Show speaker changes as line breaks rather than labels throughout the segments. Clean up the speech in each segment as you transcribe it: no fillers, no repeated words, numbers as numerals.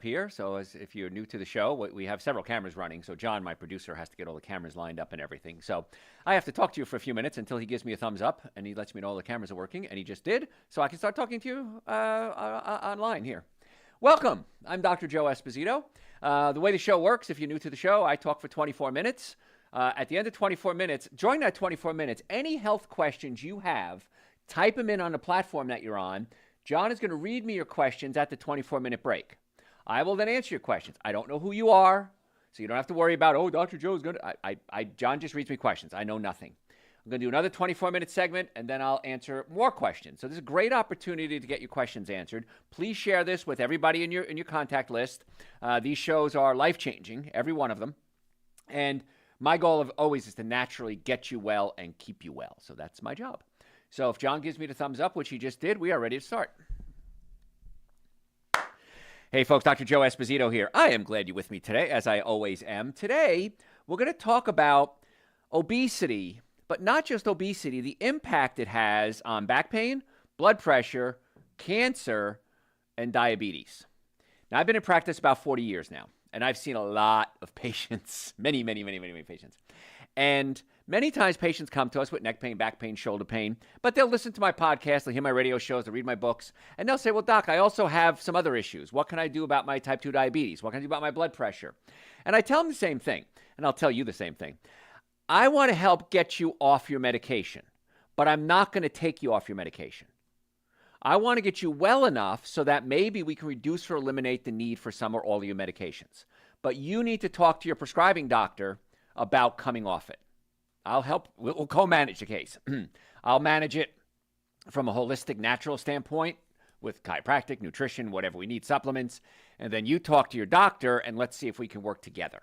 here. So if you're new to the show, we have several cameras running. So John, my producer, has to get all the cameras lined up and everything. So I have to talk to you for a few minutes until he gives me a thumbs up and he lets me know all the cameras are working. And he just did. So I can start talking to you online here. Welcome. I'm Dr. Joe Esposito. The way the show works, if you're new to the show, I talk for 24 minutes. At the end of 24 minutes, during that 24 minutes, any health questions you have, type them in on the platform that you're on. John is going to read me your questions at the 24-minute break. I will then answer your questions. I don't know who you are, so you don't have to worry about, oh, Dr. Joe's going to... John just reads me questions. I know nothing. I'm going to do another 24-minute segment, and then I'll answer more questions. So this is a great opportunity to get your questions answered. Please share this with everybody in your contact list. These shows are life-changing, every one of them. And my goal of always is to naturally get you well and keep you well. So that's my job. So if John gives me the thumbs up, which he just did, we are ready to start. Hey folks, Dr. Joe Esposito here. I am glad you're with me today, as I always am. Today, we're going to talk about obesity, but not just obesity, the impact it has on back pain, blood pressure, cancer, and diabetes. Now, I've been in practice about 40 years now, and I've seen a lot of patients, many patients. And many times patients come to us with neck pain, back pain, shoulder pain, but they'll listen to my podcast, they'll hear my radio shows, they'll read my books, and they'll say, well, doc, I also have some other issues. What can I do about my type 2 diabetes? What can I do about my blood pressure? And I tell them the same thing, and I'll tell you the same thing. I want to help get you off your medication, but I'm not going to take you off your medication. I want to get you well enough so that maybe we can reduce or eliminate the need for some or all of your medications. But you need to talk to your prescribing doctor about coming off it. I'll help. We'll co-manage the case. I'll manage it from a holistic, natural standpoint with chiropractic, nutrition, whatever we need, supplements. And then you talk to your doctor and let's see if we can work together.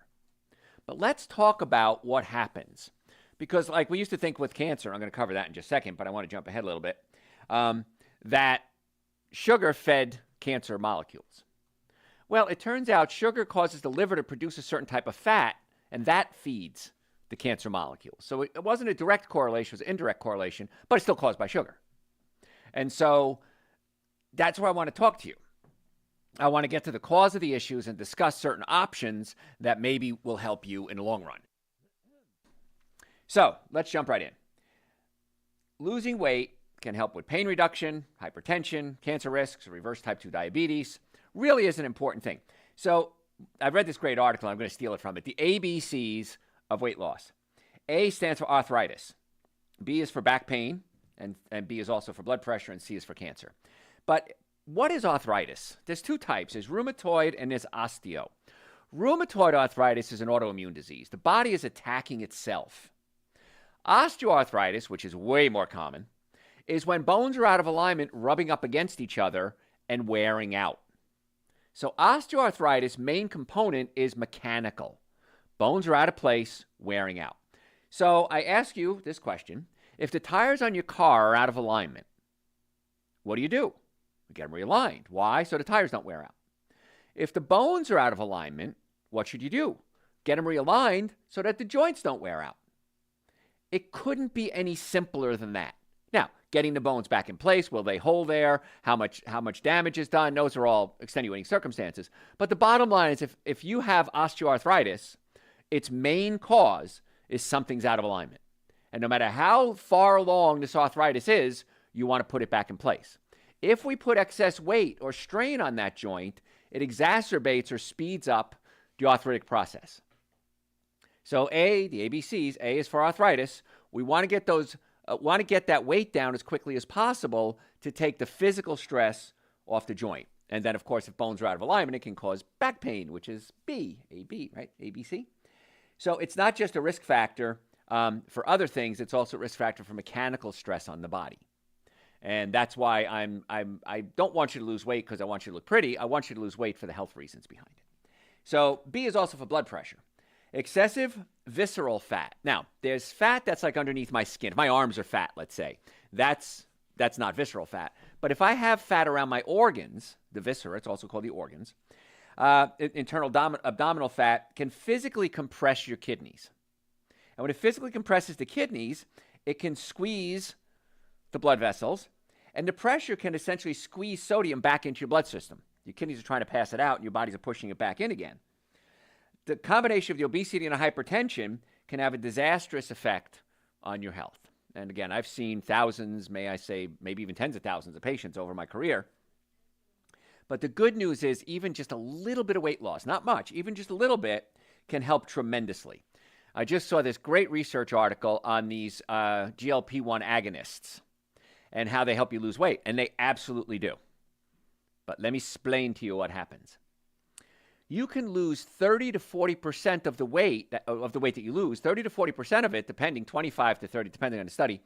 But let's talk about what happens. Because like we used to think with cancer, I'm going to cover that in just a second, but I want to jump ahead a little bit, that sugar fed cancer molecules. Well, it turns out sugar causes the liver to produce a certain type of fat, and that feeds the cancer molecules. So it wasn't a direct correlation, it was an indirect correlation, but it's still caused by sugar. And so that's where I want to talk to you. I want to get to the cause of the issues and discuss certain options that maybe will help you in the long run. So let's jump right in. Losing weight can help with pain reduction, hypertension, cancer risks, reverse type 2 diabetes. Really is an important thing. So I've read this great article. I'm going to steal it from it. The ABCs of weight loss. A stands for arthritis. B is for back pain, and B is also for blood pressure, and C is for cancer. But what is arthritis? There's two types. There's rheumatoid and there's osteo. Rheumatoid arthritis is an autoimmune disease. The body is attacking itself. Osteoarthritis, which is way more common, is when bones are out of alignment, rubbing up against each other and wearing out. So osteoarthritis' main component is mechanical. Bones are out of place, wearing out. So I ask you this question. If the tires on your car are out of alignment, what do? You get them realigned. Why? So the tires don't wear out. If the bones are out of alignment, what should you do? Get them realigned so that the joints don't wear out. It couldn't be any simpler than that. Now, getting the bones back in place, will they hold there? How much damage is done? Those are all extenuating circumstances. But the bottom line is if you have osteoarthritis, its main cause is something's out of alignment. And no matter how far along this arthritis is, you want to put it back in place. If we put excess weight or strain on that joint, it exacerbates or speeds up the arthritic process. So A, the ABCs, A is for arthritis. We want to get that weight down as quickly as possible to take the physical stress off the joint. And then, of course, if bones are out of alignment, it can cause back pain, which is B, AB, right? ABC. So it's not just a risk factor for other things. It's also a risk factor for mechanical stress on the body. And that's why I don't want you to lose weight because I want you to look pretty. I want you to lose weight for the health reasons behind it. So B is also for blood pressure. Excessive visceral fat. Now, there's fat that's like underneath my skin. If my arms are fat, let's say, that's not visceral fat. But if I have fat around my organs, the viscera, it's also called the organs, internal abdominal fat can physically compress your kidneys. And when it physically compresses the kidneys, it can squeeze the blood vessels, and the pressure can essentially squeeze sodium back into your blood system. Your kidneys are trying to pass it out, and your bodies are pushing it back in again. The combination of the obesity and the hypertension can have a disastrous effect on your health. And again, I've seen thousands, may I say, maybe even tens of thousands of patients over my career. But the good news is even just a little bit of weight loss, not much, even just a little bit, can help tremendously. I just saw this great research article on these GLP-1 agonists and how they help you lose weight, and they absolutely do. But let me explain to you what happens. You can lose 30 to 40% of the weight that you lose. 30 to 40% of it, depending, 25 to 30, depending on the study,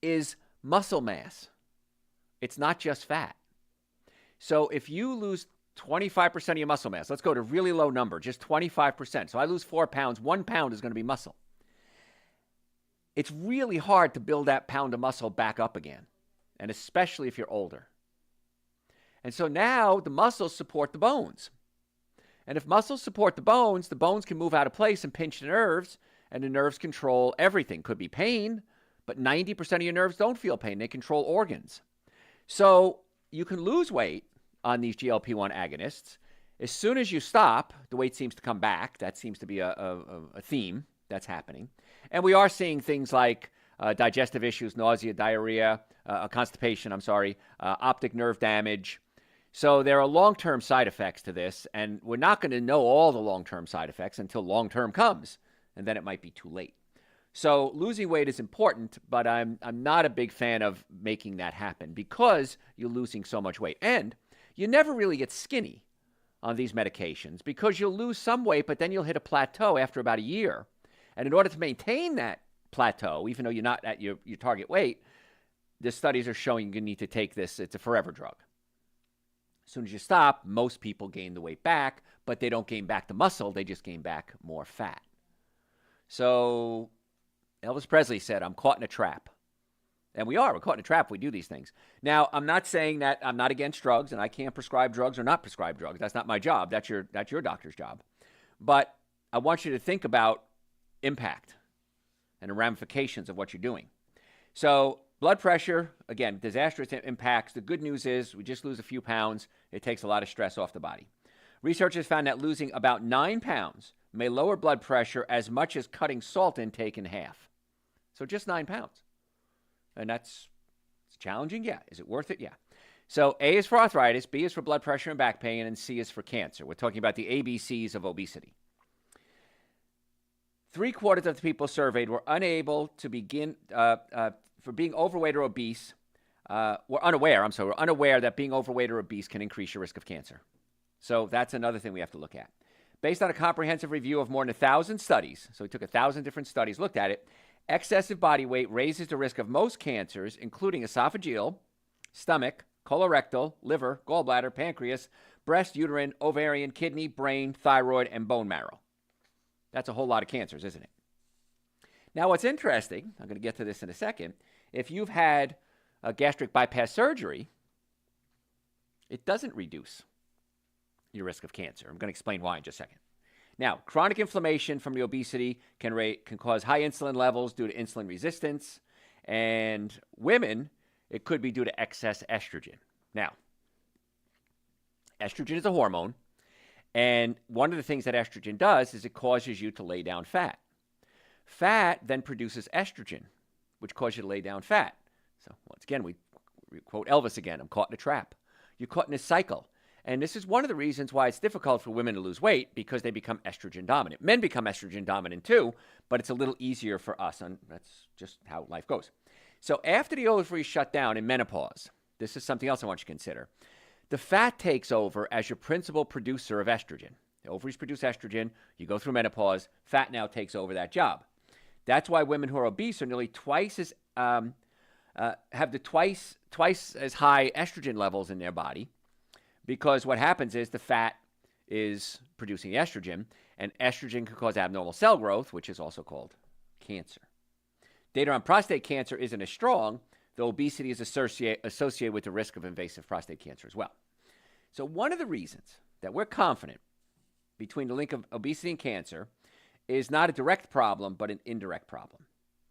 is muscle mass. It's not just fat. So if you lose 25% of your muscle mass, let's go to a really low number, just 25%. So I lose 4 pounds, 1 pound is going to be muscle. It's really hard to build that pound of muscle back up again, and especially if you're older. And so now the muscles support the bones. And if muscles support the bones can move out of place and pinch the nerves, and the nerves control everything. Could be pain, but 90% of your nerves don't feel pain. They control organs. So you can lose weight on these GLP-1 agonists. As soon as you stop, the weight seems to come back. That seems to be a theme that's happening. And we are seeing things like digestive issues, nausea, diarrhea, constipation, optic nerve damage. So there are long-term side effects to this, and we're not going to know all the long-term side effects until long-term comes, and then it might be too late. So losing weight is important, but I'm not a big fan of making that happen because you're losing so much weight. And you never really get skinny on these medications because you'll lose some weight, but then you'll hit a plateau after about a year. And in order to maintain that plateau, even though you're not at your target weight, the studies are showing you need to take this. It's a forever drug. As soon as you stop, most people gain the weight back, but they don't gain back the muscle. They just gain back more fat. So Elvis Presley said, I'm caught in a trap. And we are. We're caught in a trap. We do these things. Now, I'm not saying that I'm not against drugs and I can't prescribe drugs or not prescribe drugs. That's not my job. That's your doctor's job. But I want you to think about impact and the ramifications of what you're doing. So blood pressure, again, disastrous impacts. The good news is we just lose a few pounds. It takes a lot of stress off the body. Researchers found that losing about 9 pounds may lower blood pressure as much as cutting salt intake in half. So just 9 pounds. And it's challenging? Yeah. Is it worth it? Yeah. So A is for arthritis, B is for blood pressure and back pain, and C is for cancer. We're talking about the ABCs of obesity. 3/4 of the people surveyed were unable to begin, for being overweight or obese, were unaware that being overweight or obese can increase your risk of cancer. So that's another thing we have to look at. Based on a comprehensive review of more than 1,000 studies, so we took 1,000 different studies, looked at it, excessive body weight raises the risk of most cancers, including esophageal, stomach, colorectal, liver, gallbladder, pancreas, breast, uterine, ovarian, kidney, brain, thyroid, and bone marrow. That's a whole lot of cancers, isn't it? Now, what's interesting, I'm going to get to this in a second, if you've had a gastric bypass surgery, it doesn't reduce your risk of cancer. I'm going to explain why in just a second. Now, chronic inflammation from the obesity can cause high insulin levels due to insulin resistance, and women, it could be due to excess estrogen. Now, estrogen is a hormone, and one of the things that estrogen does is it causes you to lay down fat. Fat then produces estrogen, which causes you to lay down fat. So once again, we quote Elvis again, I'm caught in a trap. You're caught in a cycle. And this is one of the reasons why it's difficult for women to lose weight, because they become estrogen dominant. Men become estrogen dominant too, but it's a little easier for us, and that's just how life goes. So after the ovaries shut down in menopause, this is something else I want you to consider. The fat takes over as your principal producer of estrogen. The ovaries produce estrogen. You go through menopause. Fat now takes over that job. That's why women who are obese are nearly twice as have the twice as high estrogen levels in their body, because what happens is the fat is producing estrogen, and estrogen can cause abnormal cell growth, which is also called cancer. Data on prostate cancer isn't as strong, though obesity is associated with the risk of invasive prostate cancer as well. So one of the reasons that we're confident between the link of obesity and cancer is not a direct problem, but an indirect problem.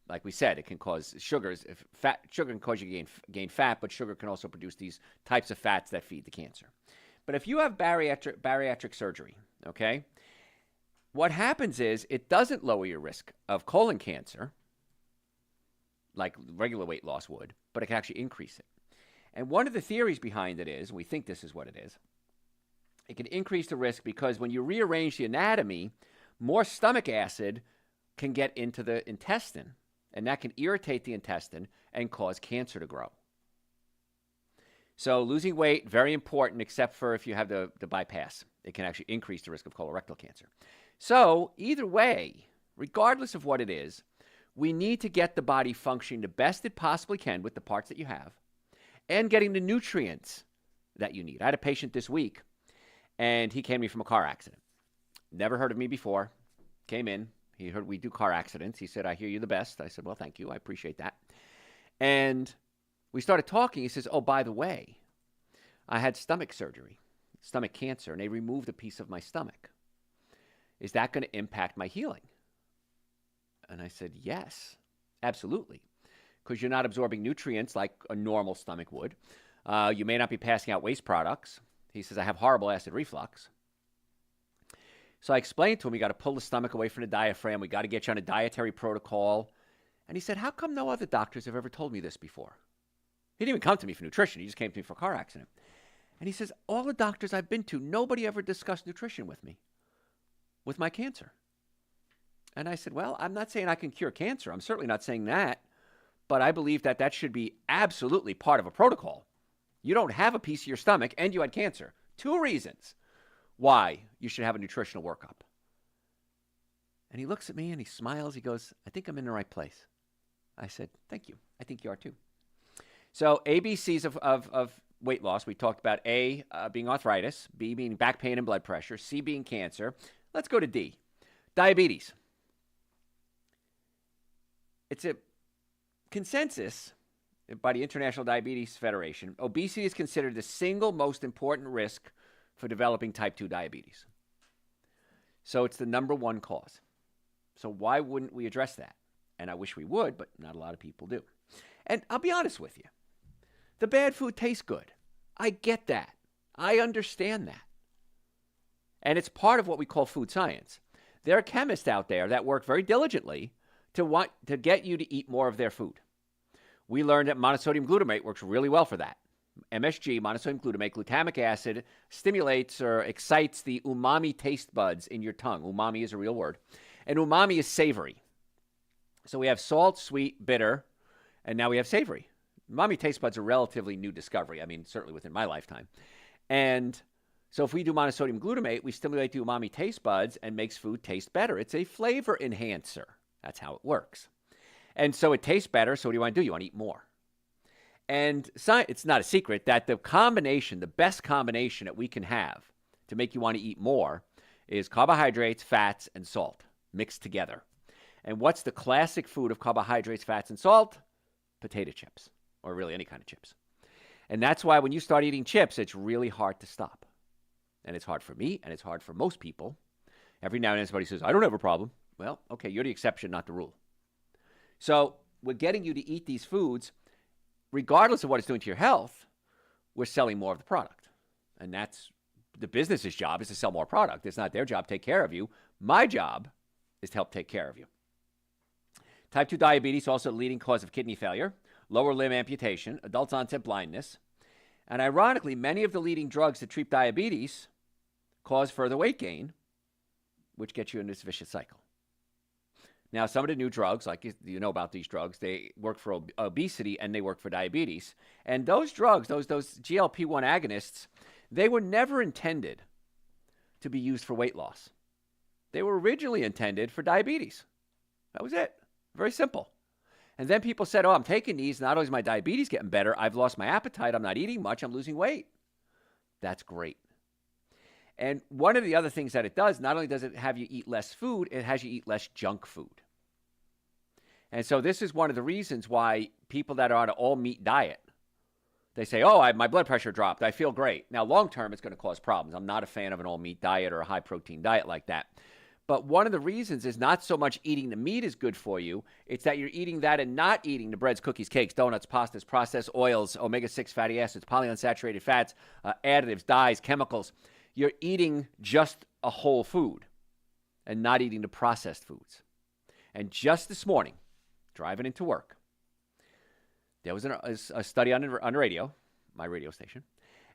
Like we said, it can cause sugar can cause you to gain fat, but sugar can also produce these types of fats that feed the cancer. But if you have bariatric surgery, okay, what happens is it doesn't lower your risk of colon cancer like regular weight loss would, but it can actually increase it. And one of the theories behind it is, we think this is what it is, it can increase the risk because when you rearrange the anatomy, more stomach acid can get into the intestine, and that can irritate the intestine and cause cancer to grow. So losing weight, very important, except for if you have the bypass. It can actually increase the risk of colorectal cancer. So either way, regardless of what it is, we need to get the body functioning the best it possibly can with the parts that you have and getting the nutrients that you need. I had a patient this week, and he came to me from a car accident. Never heard of me before. Came in. He heard we do car accidents. He said, I hear you the best. I said, well, thank you. I appreciate that. And we started talking. He says, oh, by the way, I had stomach surgery, stomach cancer, and they removed a piece of my stomach. Is that going to impact my healing? And I said, yes, absolutely, because you're not absorbing nutrients like a normal stomach would. You may not be passing out waste products. He says, I have horrible acid reflux. So I explained to him, you got to pull the stomach away from the diaphragm. We got to get you on a dietary protocol. And he said, how come no other doctors have ever told me this before? He didn't even come to me for nutrition. He just came to me for a car accident. And he says, all the doctors I've been to, nobody ever discussed nutrition with me, with my cancer. And I said, well, I'm not saying I can cure cancer. I'm certainly not saying that. But I believe that that should be absolutely part of a protocol. You don't have a piece of your stomach and you had cancer. 2 reasons why you should have a nutritional workup. And he looks at me and he smiles. He goes, I think I'm in the right place. I said, thank you. I think you are too. So ABCs of weight loss. We talked about A, being arthritis, B, being back pain and blood pressure, C, being cancer. Let's go to D, diabetes. It's a consensus by the International Diabetes Federation. Obesity is considered the single most important risk for developing type 2 diabetes. So it's the number 1 cause. So why wouldn't we address that? And I wish we would, but not a lot of people do. And I'll be honest with you. The bad food tastes good. I get that. I understand that. And it's part of what we call food science. There are chemists out there that work very diligently to get you to eat more of their food. We learned that monosodium glutamate works really well for that. MSG, monosodium glutamate, glutamic acid, stimulates or excites the umami taste buds in your tongue. Umami is a real word. And umami is savory. So we have salt, sweet, bitter, and now we have savory. Umami taste buds are a relatively new discovery. I mean, certainly within my lifetime. And so if we do monosodium glutamate, we stimulate the umami taste buds and makes food taste better. It's a flavor enhancer. That's how it works. And so it tastes better, so what do you want to do? You want to eat more. And it's not a secret that the combination, the best combination that we can have to make you want to eat more is carbohydrates, fats, and salt mixed together. And what's the classic food of carbohydrates, fats, and salt? Potato chips, or really any kind of chips. And that's why when you start eating chips, it's really hard to stop. And it's hard for me, and it's hard for most people. Every now and then somebody says, I don't have a problem. Well, okay, you're the exception, not the rule. So we're getting you to eat these foods. Regardless of what it's doing to your health, we're selling more of the product. And that's the business's job, is to sell more product. It's not their job to take care of you. My job is to help take care of you. Type 2 diabetes, also a leading cause of kidney failure, lower limb amputation, adult onset blindness. And ironically, many of the leading drugs that treat diabetes cause further weight gain, which gets you into this vicious cycle. Now, some of the new drugs, like you know about these drugs, they work for obesity and they work for diabetes. And those drugs, those GLP-1 agonists, they were never intended to be used for weight loss. They were originally intended for diabetes. That was it. Very simple. And then people said, oh, I'm taking these. Not only is my diabetes getting better, I've lost my appetite. I'm not eating much. I'm losing weight. That's great. And one of the other things that it does, not only does it have you eat less food, it has you eat less junk food. And so this is one of the reasons why people that are on an all-meat diet, they say, oh, my blood pressure dropped. I feel great. Now, long-term, it's going to cause problems. I'm not a fan of an all-meat diet or a high-protein diet like that. But one of the reasons is not so much eating the meat is good for you. It's that you're eating that and not eating the breads, cookies, cakes, donuts, pastas, processed oils, omega-6 fatty acids, polyunsaturated fats, additives, dyes, chemicals. You're eating just a whole food and not eating the processed foods. And just this morning, driving into work, there was a study on the radio, my radio station,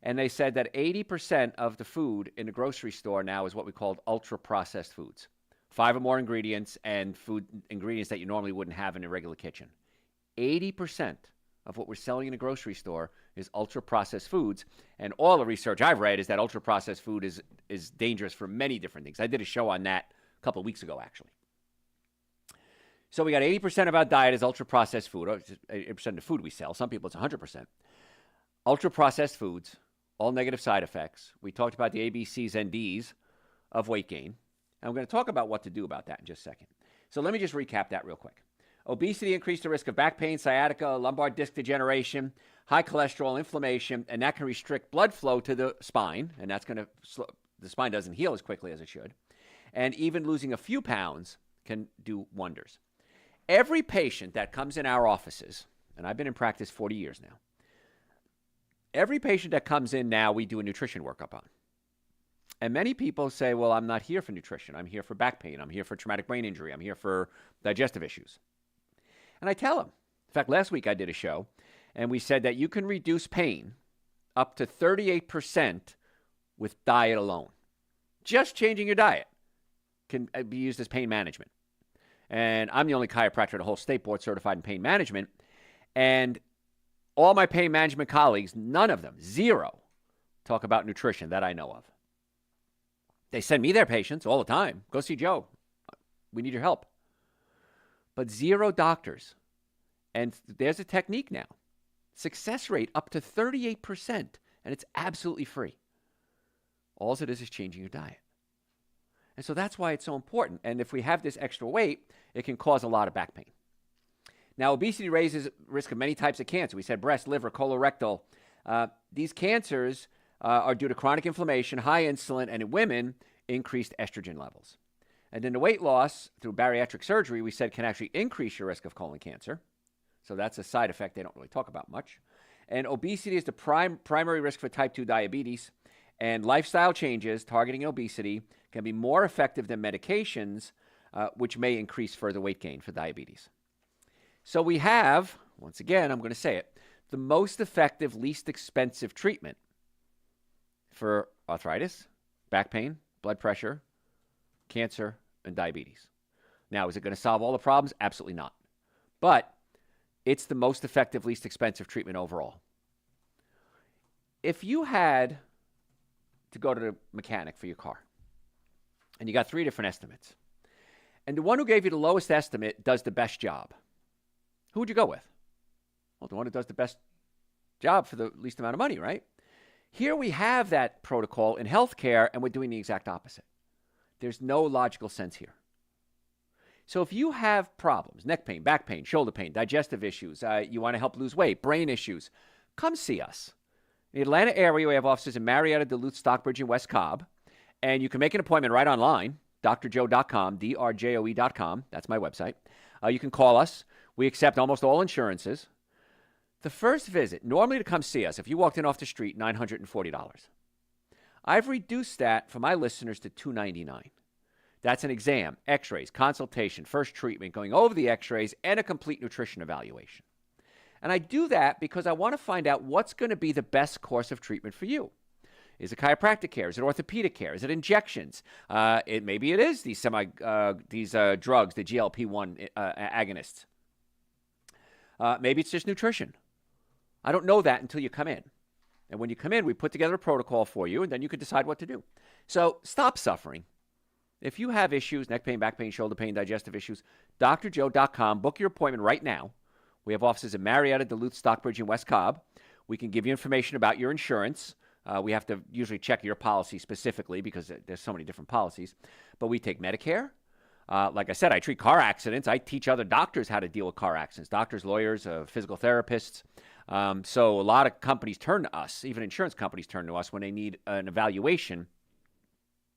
and they said that 80% of the food in the grocery store now is what we call ultra-processed foods. 5 or more ingredients and food ingredients that you normally wouldn't have in a regular kitchen. 80% of what we're selling in the grocery store is ultra-processed foods. And all the research I've read is that ultra-processed food is dangerous for many different things. I did a show on that a couple of weeks ago, actually. So we got 80% of our diet is ultra-processed food, or 80% of the food we sell. Some people it's 100%. Ultra-processed foods, all negative side effects. We talked about the ABCs and Ds of weight gain. And we're going to talk about what to do about that in just a second. So let me just recap that real quick. Obesity increased the risk of back pain, sciatica, lumbar disc degeneration, high cholesterol, inflammation, and that can restrict blood flow to the spine, and that's going to the spine doesn't heal as quickly as it should. And even losing a few pounds can do wonders. Every patient that comes in our offices, and I've been in practice 40 years now, every patient that comes in now, we do a nutrition workup on. And many people say, well, I'm not here for nutrition. I'm here for back pain. I'm here for traumatic brain injury. I'm here for digestive issues. And I tell them. In fact, last week I did a show, and we said that you can reduce pain up to 38% with diet alone. Just changing your diet can be used as pain management. And I'm the only chiropractor in the whole state board certified in pain management. And all my pain management colleagues, none of them, zero, talk about nutrition that I know of. They send me their patients all the time. Go see Joe. We need your help. But zero doctors. And there's a technique now. Success rate up to 38%. And it's absolutely free. All it is changing your diet. And so that's why it's so important. And if we have this extra weight, it can cause a lot of back pain. Now, obesity raises risk of many types of cancer. We said breast, liver, colorectal. These cancers are due to chronic inflammation, high insulin, and in women, increased estrogen levels. And then the weight loss through bariatric surgery, we said, can actually increase your risk of colon cancer. So that's a side effect they don't really talk about much. And obesity is the primary risk for type 2 diabetes. And lifestyle changes targeting obesity can be more effective than medications, which may increase further weight gain for diabetes. So we have, once again, I'm going to say it, the most effective, least expensive treatment for arthritis, back pain, blood pressure, cancer, and diabetes. Now, is it going to solve all the problems? Absolutely not. But it's the most effective, least expensive treatment overall. If you had to go to the mechanic for your car, and you got 3 different estimates, and the one who gave you the lowest estimate does the best job, who would you go with? Well, the one who does the best job for the least amount of money, right? Here we have that protocol in healthcare, and we're doing the exact opposite. There's no logical sense here. So if you have problems, neck pain, back pain, shoulder pain, digestive issues, you want to help lose weight, brain issues, come see us. In the Atlanta area, we have offices in Marietta, Duluth, Stockbridge, and West Cobb. And you can make an appointment right online, drjoe.com, drjoe.com. That's my website. You can call us. We accept almost all insurances. The first visit, normally to come see us, if you walked in off the street, $940. I've reduced that for my listeners to $299. That's an exam, x-rays, consultation, first treatment, going over the x-rays, and a complete nutrition evaluation. And I do that because I want to find out what's going to be the best course of treatment for you. Is it chiropractic care? Is it orthopedic care? Is it injections? Maybe it is these drugs, the GLP-1 agonists. Maybe it's just nutrition. I don't know that until you come in. And when you come in, we put together a protocol for you, and then you can decide what to do. So stop suffering. If you have issues, neck pain, back pain, shoulder pain, digestive issues, drjoe.com. Book your appointment right now. We have offices in Marietta, Duluth, Stockbridge, and West Cobb. We can give you information about your insurance. We have to usually check your policy specifically because there's so many different policies. But we take Medicare. Like I said, I treat car accidents. I teach other doctors how to deal with car accidents, doctors, lawyers, physical therapists. So a lot of companies turn to us, even insurance companies turn to us when they need an evaluation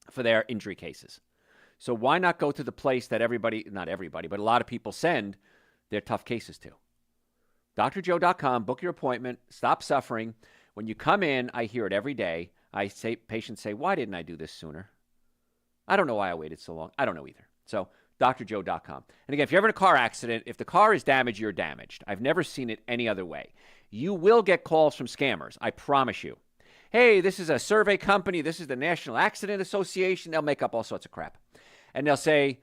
for their injury cases. So why not go to the place that everybody, not everybody, but a lot of people send their tough cases to? drjoe.com, book your appointment, stop suffering. When you come in, I hear it every day. Patients say, why didn't I do this sooner? I don't know why I waited so long. I don't know either. So drjoe.com. And again, if you're ever in a car accident, if the car is damaged, you're damaged. I've never seen it any other way. You will get calls from scammers. I promise you. Hey, this is a survey company. This is the National Accident Association. They'll make up all sorts of crap. And they'll say,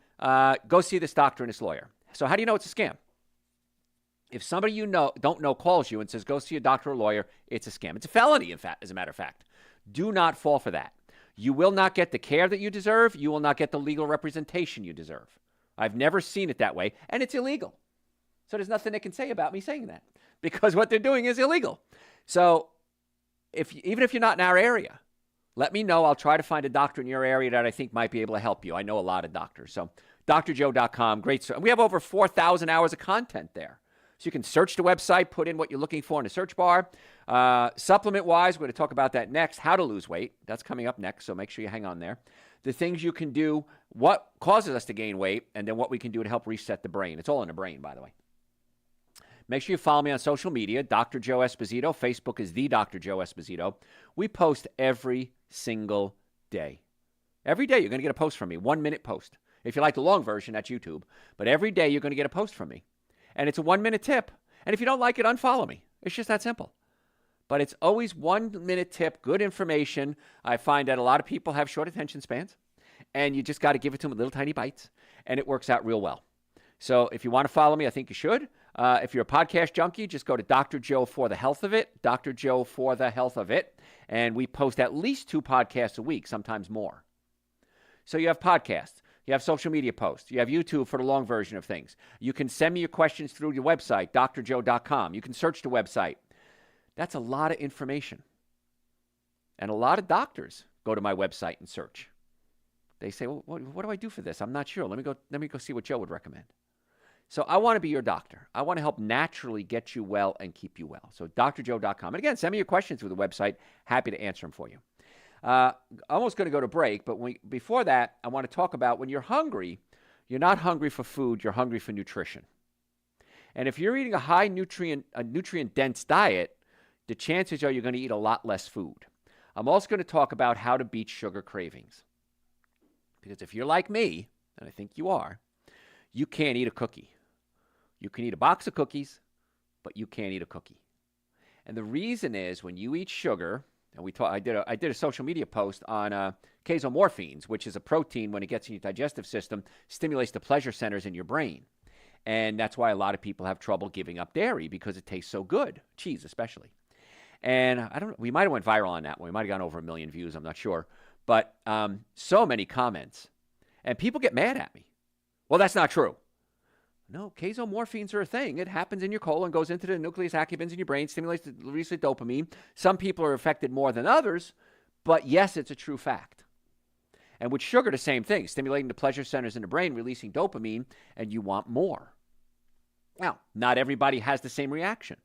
go see this doctor and this lawyer. So how do you know it's a scam? If somebody you don't know calls you and says, go see a doctor or lawyer, it's a scam. It's a felony, in fact, as a matter of fact. Do not fall for that. You will not get the care that you deserve. You will not get the legal representation you deserve. I've never seen it that way, and it's illegal. So there's nothing they can say about me saying that, because what they're doing is illegal. So even if you're not in our area, let me know. I'll try to find a doctor in your area that I think might be able to help you. I know a lot of doctors. So drjoe.com, great. We have over 4,000 hours of content there. So you can search the website, put in what you're looking for in the search bar. Supplement-wise, we're going to talk about that next, how to lose weight. That's coming up next, so make sure you hang on there. The things you can do, what causes us to gain weight, and then what we can do to help reset the brain. It's all in the brain, by the way. Make sure you follow me on social media, Dr. Joe Esposito. Facebook is the Dr. Joe Esposito. We post every single day. Every day you're going to get a post from me, 1-minute post. If you like the long version, that's YouTube. But every day you're going to get a post from me. And it's a 1-minute tip. And if you don't like it, unfollow me. It's just that simple. But it's always 1-minute tip, good information. I find that a lot of people have short attention spans. And you just got to give it to them with little tiny bites. And it works out real well. So if you want to follow me, I think you should. If you're a podcast junkie, just go to Dr. Joe for the health of it. Dr. Joe for the health of it. And we post at least 2 podcasts a week, sometimes more. So you have podcasts. You have social media posts. You have YouTube for the long version of things. You can send me your questions through your website, drjoe.com. You can search the website. That's a lot of information. And a lot of doctors go to my website and search. They say, well, what do I do for this? I'm not sure. Let me go see what Joe would recommend. So I want to be your doctor. I want to help naturally get you well and keep you well. So drjoe.com. And again, send me your questions through the website. Happy to answer them for you. Almost going to go to break, but before that, I want to talk about when you're hungry, you're not hungry for food, you're hungry for nutrition. And if you're eating a nutrient-dense diet, the chances are you're going to eat a lot less food. I'm also going to talk about how to beat sugar cravings. Because if you're like me, and I think you are, you can't eat a cookie. You can eat a box of cookies, but you can't eat a cookie. And the reason is when you eat sugar, and I did a social media post on casomorphines, which is a protein when it gets in your digestive system, stimulates the pleasure centers in your brain. And that's why a lot of people have trouble giving up dairy because it tastes so good, cheese especially. And I don't know, we might have went viral on that one. We might have gone over 1 million views, I'm not sure. But so many comments. And people get mad at me. Well, that's not true. No, casomorphines are a thing. It happens in your colon, goes into the nucleus accumbens in your brain, stimulates the release of dopamine. Some people are affected more than others, but yes, it's a true fact. And with sugar, the same thing, stimulating the pleasure centers in the brain, releasing dopamine, and you want more. Now, not everybody has the same reaction.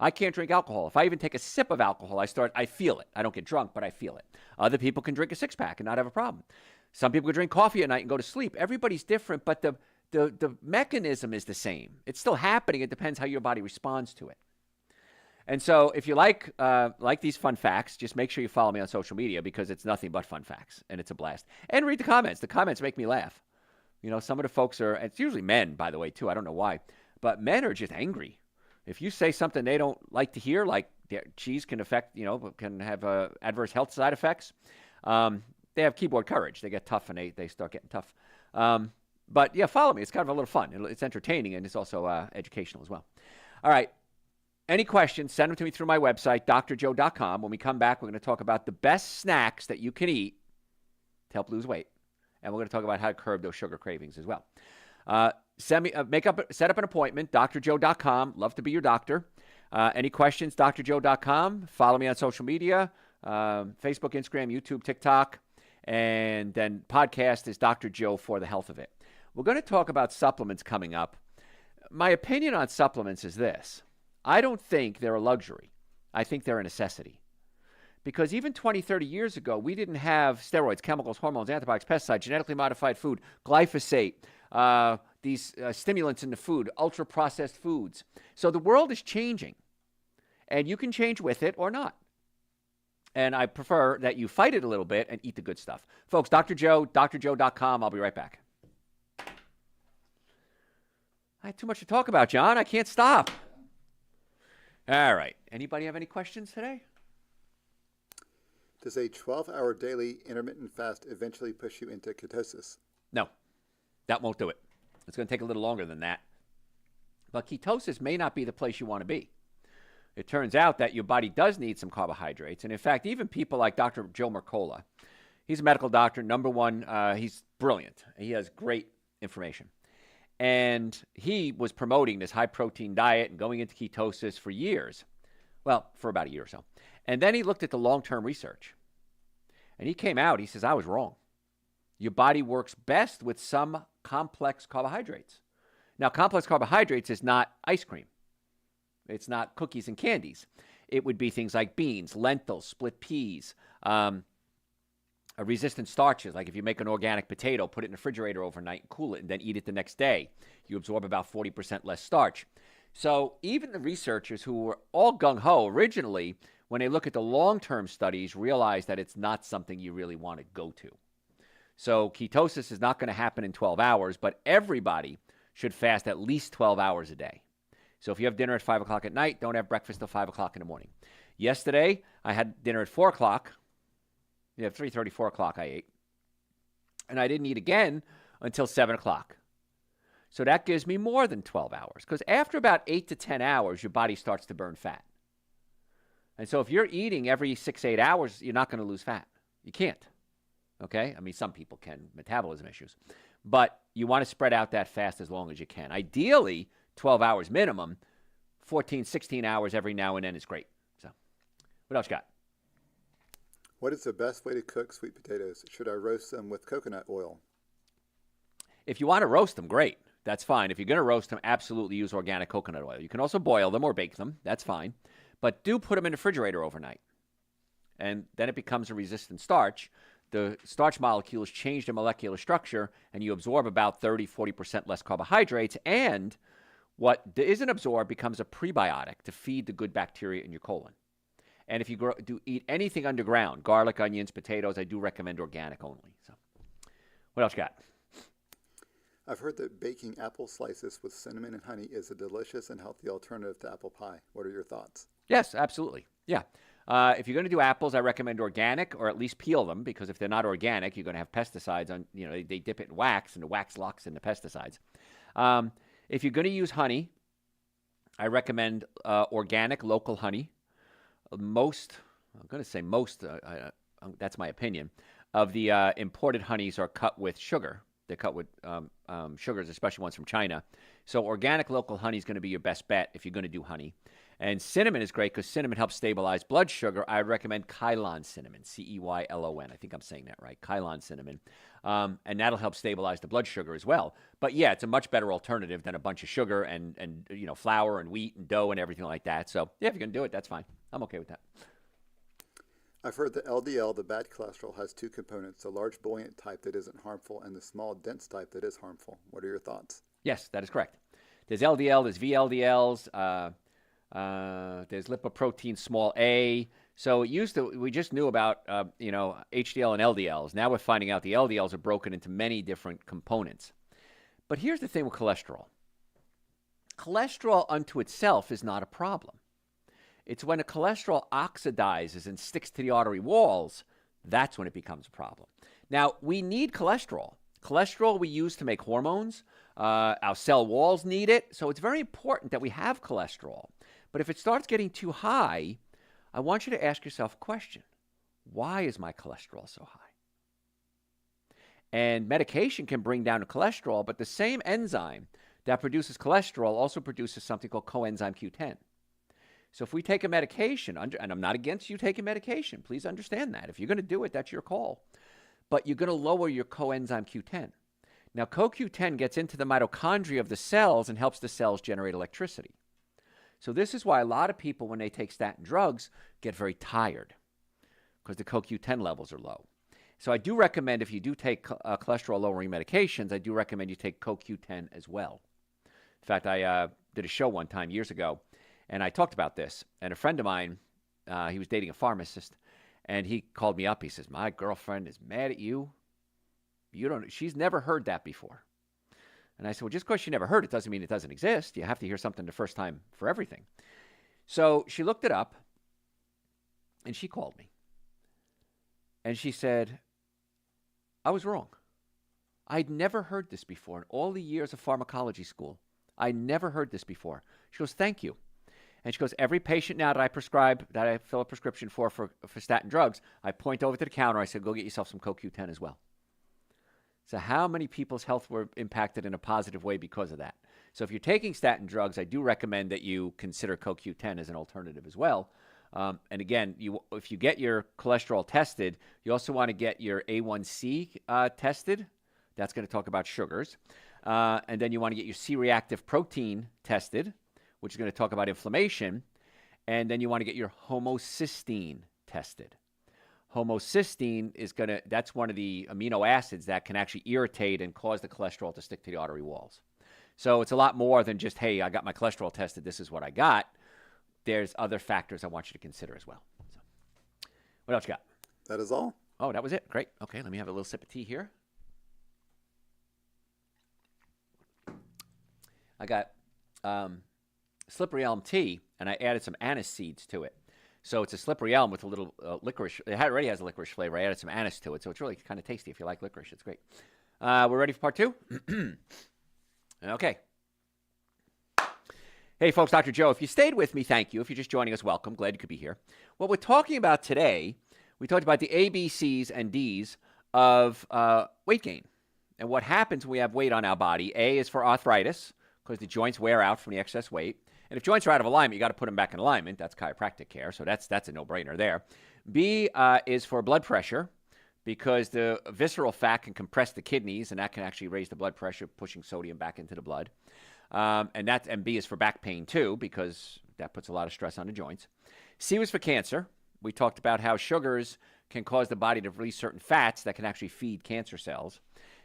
I can't drink alcohol. If I even take a sip of alcohol, I feel it. I don't get drunk, but I feel it. Other people can drink a 6-pack and not have a problem. Some people can drink coffee at night and go to sleep. Everybody's different, but the mechanism is the same. It's still happening. It depends how your body responds to it. And so if you like these fun facts, just make sure you follow me on social media because it's nothing but fun facts, and it's a blast. And read the comments. The comments make me laugh. You know, some of the folks it's usually men, by the way, too. I don't know why. But men are just angry. If you say something they don't like to hear, like cheese can affect, can have adverse health side effects, they have keyboard courage. They get tough, and they start getting tough. But, yeah, follow me. It's kind of a little fun. It's entertaining, and it's also educational as well. All right. Any questions, send them to me through my website, drjoe.com. When we come back, we're going to talk about the best snacks that you can eat to help lose weight. And we're going to talk about how to curb those sugar cravings as well. Set up an appointment, drjoe.com. Love to be your doctor. Any questions, drjoe.com. Follow me on social media, Facebook, Instagram, YouTube, TikTok. And then podcast is Dr. Joe for the health of it. We're going to talk about supplements coming up. My opinion on supplements is this. I don't think they're a luxury. I think they're a necessity. Because even 20, 30 years ago, we didn't have steroids, chemicals, hormones, antibiotics, pesticides, genetically modified food, glyphosate, these stimulants in the food, ultra-processed foods. So the world is changing, and you can change with it or not. And I prefer that you fight it a little bit and eat the good stuff. Folks, Dr. Joe, drjoe.com. I'll be right back. I had too much to talk about, John. I can't stop. All right. Anybody have any questions today?
Does a 12-hour daily intermittent fast eventually push you into ketosis?
No, that won't do it. It's going to take a little longer than that. But ketosis may not be the place you want to be. It turns out that your body does need some carbohydrates. And in fact, even people like Dr. Joe Mercola, he's a medical doctor, number one. He's brilliant. He has great information. And he was promoting this high-protein diet and going into ketosis for years. Well, for about a year or so. And then he looked at the long-term research. And he came out, he says, I was wrong. Your body works best with some complex carbohydrates. Now, complex carbohydrates is not ice cream. It's not cookies and candies. It would be things like beans, lentils, split peas, resistant starches. Like if you make an organic potato, put it in the refrigerator overnight and cool it, and then eat it the next day. You absorb about 40% less starch. So even the researchers who were all gung-ho originally, when they look at the long-term studies, realize that it's not something you really want to go to. So ketosis is not going to happen in 12 hours, but everybody should fast at least 12 hours a day. So if you have dinner at 5 o'clock at night, don't have breakfast till 5 o'clock in the morning. Yesterday, I had dinner at 4 o'clock. Yeah, 3:30, 4 o'clock I ate. And I didn't eat again until 7 o'clock. So that gives me more than 12 hours. Because after about 8 to 10 hours, your body starts to burn fat. And so if you're eating every 6, 8 hours, you're not going to lose fat. You can't. Okay? I mean, some people can, metabolism issues. But you want to spread out that fast as long as you can. Ideally, 12 hours minimum, 14, 16 hours every now and then is great. So what else you got?
What is the best way to cook sweet potatoes? Should I roast them with coconut oil?
If you want to roast them, great. That's fine. If you're going to roast them, absolutely use organic coconut oil. You can also boil them or bake them. That's fine. But do put them in the refrigerator overnight. And then it becomes a resistant starch. The starch molecules change their molecular structure, and you absorb about 30, 40% less carbohydrates. And what isn't absorbed becomes a prebiotic to feed the good bacteria in your colon. And if you do eat anything underground, garlic, onions, potatoes, I do recommend organic only. So, what else you got?
I've heard that baking apple slices with cinnamon and honey is a delicious and healthy alternative to apple pie. What are your thoughts?
Yes, absolutely. Yeah. If you're going to do apples, I recommend organic, or at least peel them, because if they're not organic, you're going to have pesticides on. You know, they dip it in wax, and the wax locks in the pesticides. If you're going to use honey, I recommend organic, local honey. I'm going to say most, that's my opinion, of the imported honeys are cut with sugar. They're cut with sugars, especially ones from China. So organic local honey is going to be your best bet if you're going to do honey. And cinnamon is great because cinnamon helps stabilize blood sugar. I recommend Ceylon cinnamon, Ceylon. I think I'm saying that right, Ceylon cinnamon. And that'll help stabilize the blood sugar as well. But yeah, it's a much better alternative than a bunch of sugar and you know, flour and wheat and dough and everything like that. So yeah, if you're going to do it, that's fine. I'm okay with that.
I've heard that LDL, the bad cholesterol, has two components, the large buoyant type that isn't harmful and the small dense type that is harmful. What are your thoughts? Yes,
that is correct. There's LDL, there's VLDLs, there's lipoprotein small a. So we just knew about, HDL and LDLs. Now we're finding out the LDLs are broken into many different components. But here's the thing with cholesterol. Cholesterol unto itself is not a problem. It's when a cholesterol oxidizes and sticks to the artery walls, that's when it becomes a problem. Now, we need cholesterol. Cholesterol we use to make hormones. Our cell walls need it. So it's very important that we have cholesterol. But if it starts getting too high, I want you to ask yourself a question. Why is my cholesterol so high? And medication can bring down the cholesterol, but the same enzyme that produces cholesterol also produces something called coenzyme Q10. So if we take a medication, and I'm not against you taking medication, please understand that. If you're going to do it, that's your call. But you're going to lower your coenzyme Q10. Now, CoQ10 gets into the mitochondria of the cells and helps the cells generate electricity. So this is why a lot of people, when they take statin drugs, get very tired. because the CoQ10 levels are low. So I do recommend, if you do take cholesterol-lowering medications, I do recommend you take CoQ10 as well. In fact, I did a show one time years ago, and I talked about this. And a friend of mine, he was dating a pharmacist, and he called me up. He says, my girlfriend is mad at you. She's never heard that before. And I said, well, just because she never heard it doesn't mean it doesn't exist. You have to hear something the first time for everything. So she looked it up, and she called me. And she said, I was wrong. I'd never heard this before in all the years of pharmacology school. I never heard this before. She goes, thank you. And she goes, every patient now that I fill a prescription for statin drugs, I point over to the counter. I said, go get yourself some CoQ10 as well. So how many people's health were impacted in a positive way because of that? So if you're taking statin drugs, I do recommend that you consider CoQ10 as an alternative as well. And again, if you get your cholesterol tested, you also want to get your A1C tested. That's going to talk about sugars. And then you want to get your C-reactive protein tested, which is going to talk about inflammation. And then you want to get your homocysteine tested. Homocysteine that's one of the amino acids that can actually irritate and cause the cholesterol to stick to the artery walls. So it's a lot more than just, hey, I got my cholesterol tested, this is what I got. There's other factors I want you to consider as well. So, what else you got?
That is all.
Oh, that was it. Great. Okay, let me have a little sip of tea here. I got slippery elm tea, and I added some anise seeds to it. So it's a slippery elm with a little licorice. It already has a licorice flavor. I added some anise to it, so it's really kind of tasty if you like licorice. It's great. We're ready for part 2? Okay. Hey, folks, Dr. Joe. If you stayed with me, thank you. If you're just joining us, welcome. Glad you could be here. What we're talking about today, we talked about the A, B, C's, and D's of weight gain. And what happens when we have weight on our body. A is for arthritis, because the joints wear out from the excess weight. And if joints are out of alignment, you got to put them back in alignment. That's chiropractic care, so that's a no-brainer there. B is for blood pressure, because the visceral fat can compress the kidneys, and that can actually raise the blood pressure, pushing sodium back into the blood. And B is for back pain too, because that puts a lot of stress on the joints. C was for cancer. We talked about how sugars can cause the body to release certain fats that can actually feed cancer cells.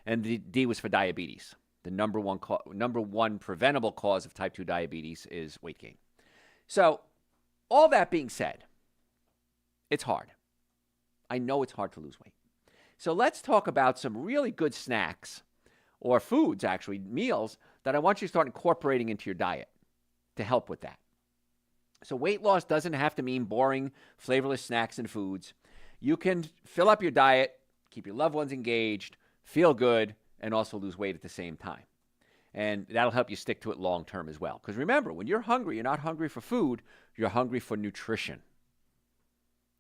And the D was for diabetes. The number one preventable cause of type 2 diabetes is weight gain. So all that being said, it's hard. I know it's hard to lose weight. So let's talk about some really good snacks, or foods, actually, meals, that I want you to start incorporating into your diet to help with that. So weight loss doesn't have to mean boring, flavorless snacks and foods. You can fill up your diet, keep your loved ones engaged, feel good, and also lose weight at the same time. And that'll help you stick to it long term as well. Because remember, when you're hungry, you're not hungry for food, you're hungry for nutrition.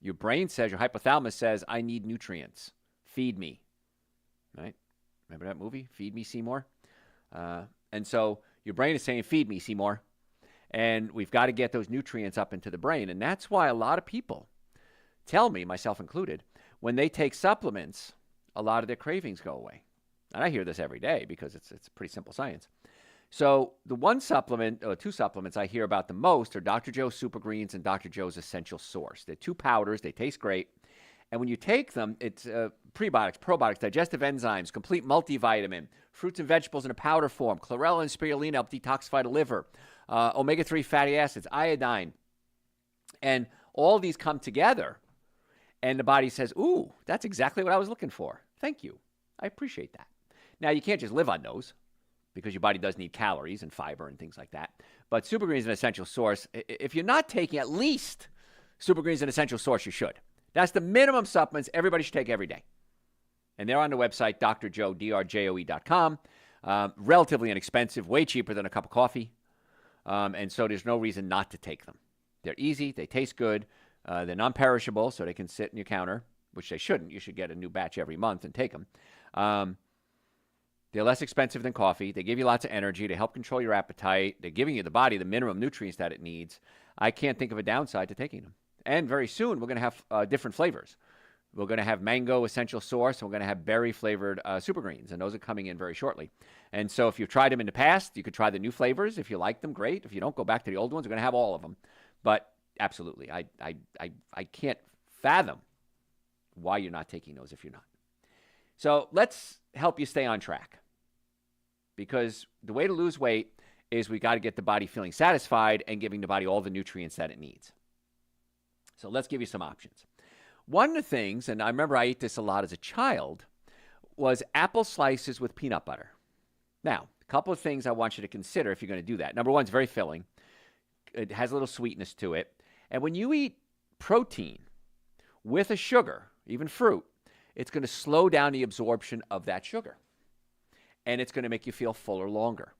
Your brain says, your hypothalamus says, I need nutrients. Feed me. Right? Remember that movie, Feed Me, Seymour? And so your brain is saying, feed me, Seymour. And we've got to get those nutrients up into the brain. And that's why a lot of people tell me, myself included, when they take supplements, a lot of their cravings go away. And I hear this every day because it's pretty simple science. So the one supplement, or two supplements I hear about the most are Dr. Joe's Super Greens and Dr. Joe's Essential Source. They're 2 powders. They taste great. And when you take them, it's prebiotics, probiotics, digestive enzymes, complete multivitamin, fruits and vegetables in a powder form, chlorella and spirulina help detoxify the liver, omega-3 fatty acids, iodine. And all these come together, and the body says, ooh, that's exactly what I was looking for. Thank you. I appreciate that. Now, you can't just live on those, because your body does need calories and fiber and things like that. But Super Greens is an essential source. If you're not taking at least Super Greens is an essential source, you should. That's the minimum supplements everybody should take every day. And they're on the website, drjoe.com. Relatively inexpensive, way cheaper than a cup of coffee. And so there's no reason not to take them. They're easy. They taste good. They're non-perishable, so they can sit in your counter, which they shouldn't. You should get a new batch every month and take them. They're less expensive than coffee. They give you lots of energy. They help control your appetite. They're giving you the body the minimum nutrients that it needs. I can't think of a downside to taking them. And very soon, we're going to have different flavors. We're going to have mango essential source, and we're going to have berry-flavored Super Greens, and those are coming in very shortly. And so if you've tried them in the past, you could try the new flavors. If you like them, great. If you don't, go back to the old ones. We're going to have all of them. But absolutely, I can't fathom why you're not taking those if you're not. So let's help you stay on track, because the way to lose weight is we got to get the body feeling satisfied and giving the body all the nutrients that it needs. So let's give you some options. One of the things, and I remember I ate this a lot as a child, was apple slices with peanut butter. Now, a couple of things I want you to consider if you're going to do that. Number one, it's very filling. It has a little sweetness to it. And when you eat protein with a sugar, even fruit, it's going to slow down the absorption of that sugar. And it's going to make you feel fuller longer.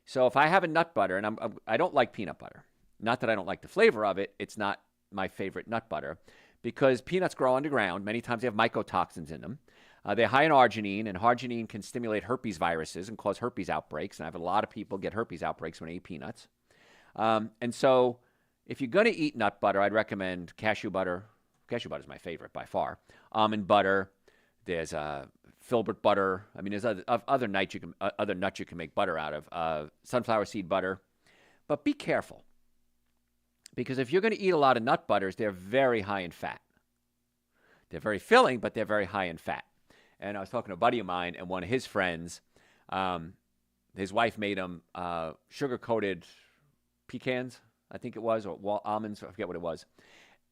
So if I have a nut butter, and I don't like peanut butter. Not that I don't like the flavor of it. It's not my favorite nut butter, because peanuts grow underground. Many times they have mycotoxins in them. They're high in arginine, and arginine can stimulate herpes viruses and cause herpes outbreaks. And I have a lot of people get herpes outbreaks when they eat peanuts. And so if you're going to eat nut butter, I'd recommend cashew butter. Cashew butter is my favorite by far. Almond butter. There's filbert butter. I mean, there's other nuts you can make butter out of. Sunflower seed butter. But be careful, because if you're going to eat a lot of nut butters, they're very high in fat. They're very filling, but they're very high in fat. And I was talking to a buddy of mine, and one of his friends, his wife made him sugar-coated pecans, I think it was, or almonds, I forget what it was.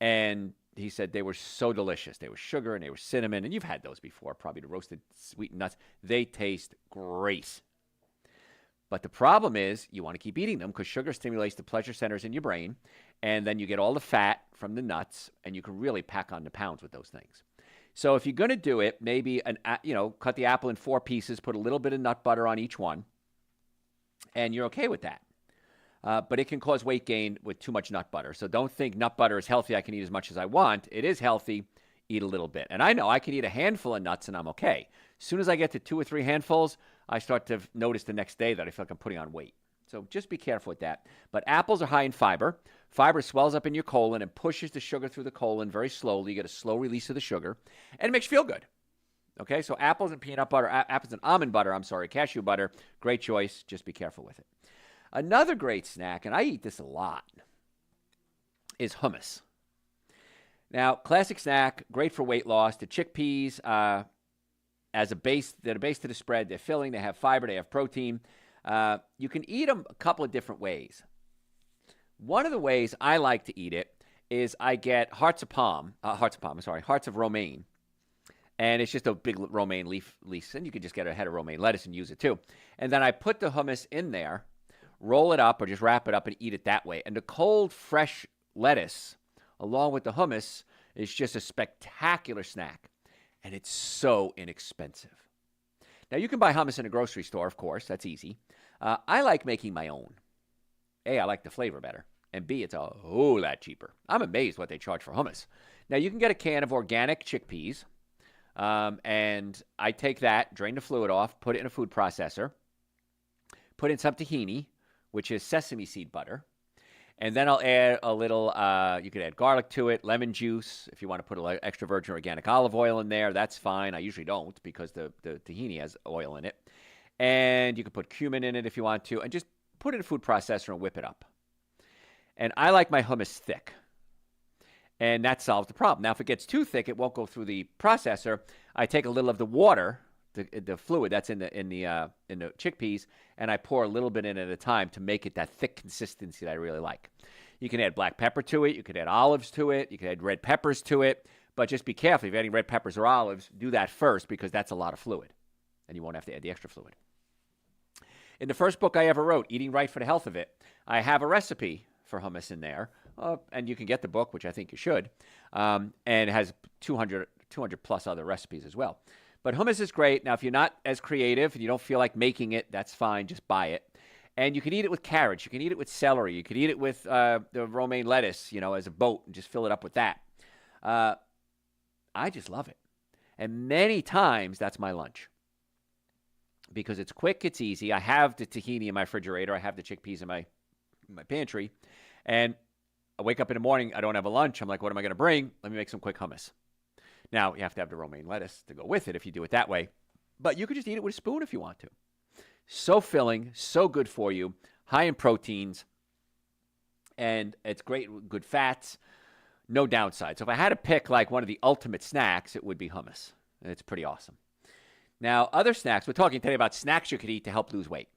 And he said they were so delicious. They were sugar and they were cinnamon, and you've had those before, probably the roasted sweetened nuts. They taste great. But the problem is you want to keep eating them, because sugar stimulates the pleasure centers in your brain, and then you get all the fat from the nuts, and you can really pack on the pounds with those things. So if you're going to do it, maybe cut the apple in 4 pieces, put a little bit of nut butter on each one, and you're okay with that. But it can cause weight gain with too much nut butter. So don't think nut butter is healthy. I can eat as much as I want. It is healthy. Eat a little bit. And I know I can eat a handful of nuts and I'm okay. As soon as I get to 2 or 3 handfuls, I start to notice the next day that I feel like I'm putting on weight. So just be careful with that. But apples are high in fiber. Fiber swells up in your colon and pushes the sugar through the colon very slowly. You get a slow release of the sugar, and it makes you feel good. Okay, so apples and peanut butter, apples and almond butter, cashew butter, great choice. Just be careful with it. Another great snack, and I eat this a lot, is hummus. Now, classic snack, great for weight loss. The chickpeas, as a base, they're a base to the spread. They're filling. They have fiber. They have protein. You can eat them a couple of different ways. One of the ways I like to eat it is I get hearts of romaine. And it's just a big romaine leaf, and you can just get a head of romaine lettuce and use it too. And then I put the hummus in there, roll it up or just wrap it up and eat it that way. And the cold, fresh lettuce, along with the hummus, is just a spectacular snack. And it's so inexpensive. Now, you can buy hummus in a grocery store, of course. That's easy. I like making my own. A, I like the flavor better. And B, it's a whole lot cheaper. I'm amazed what they charge for hummus. Now, you can get a can of organic chickpeas. And I take that, drain the fluid off, put it in a food processor, put in some tahini, which is sesame seed butter. And then I'll add a little, you could add garlic to it, lemon juice. If you want to put a little extra virgin organic olive oil in there, that's fine. I usually don't, because the tahini has oil in it. And you can put cumin in it if you want to, and just put it in a food processor and whip it up. And I like my hummus thick. And that solves the problem. Now, if it gets too thick, it won't go through the processor. I take a little of the water, the fluid that's in the chickpeas, and I pour a little bit in at a time to make it that thick consistency that I really like. You can add black pepper to it. You can add olives to it. You can add red peppers to it. But just be careful. If you're adding red peppers or olives, do that first, because that's a lot of fluid, and you won't have to add the extra fluid. In the first book I ever wrote, Eating Right for the Health of It, I have a recipe for hummus in there. And you can get the book, which I think you should, and it has 200 plus other recipes as well. But hummus is great. Now, if you're not as creative and you don't feel like making it, that's fine. Just buy it. And you can eat it with carrots. You can eat it with celery. You can eat it with the romaine lettuce, as a boat, and just fill it up with that. I just love it. And many times, that's my lunch. Because it's quick, it's easy. I have the tahini in my refrigerator. I have the chickpeas in my pantry. And I wake up in the morning, I don't have a lunch. I'm like, what am I going to bring? Let me make some quick hummus. Now, you have to have the romaine lettuce to go with it if you do it that way. But you could just eat it with a spoon if you want to. So filling, so good for you, high in proteins, and it's great with good fats. No downside. So if I had to pick like one of the ultimate snacks, it would be hummus. It's pretty awesome. Now, other snacks, we're talking today about snacks you could eat to help lose weight.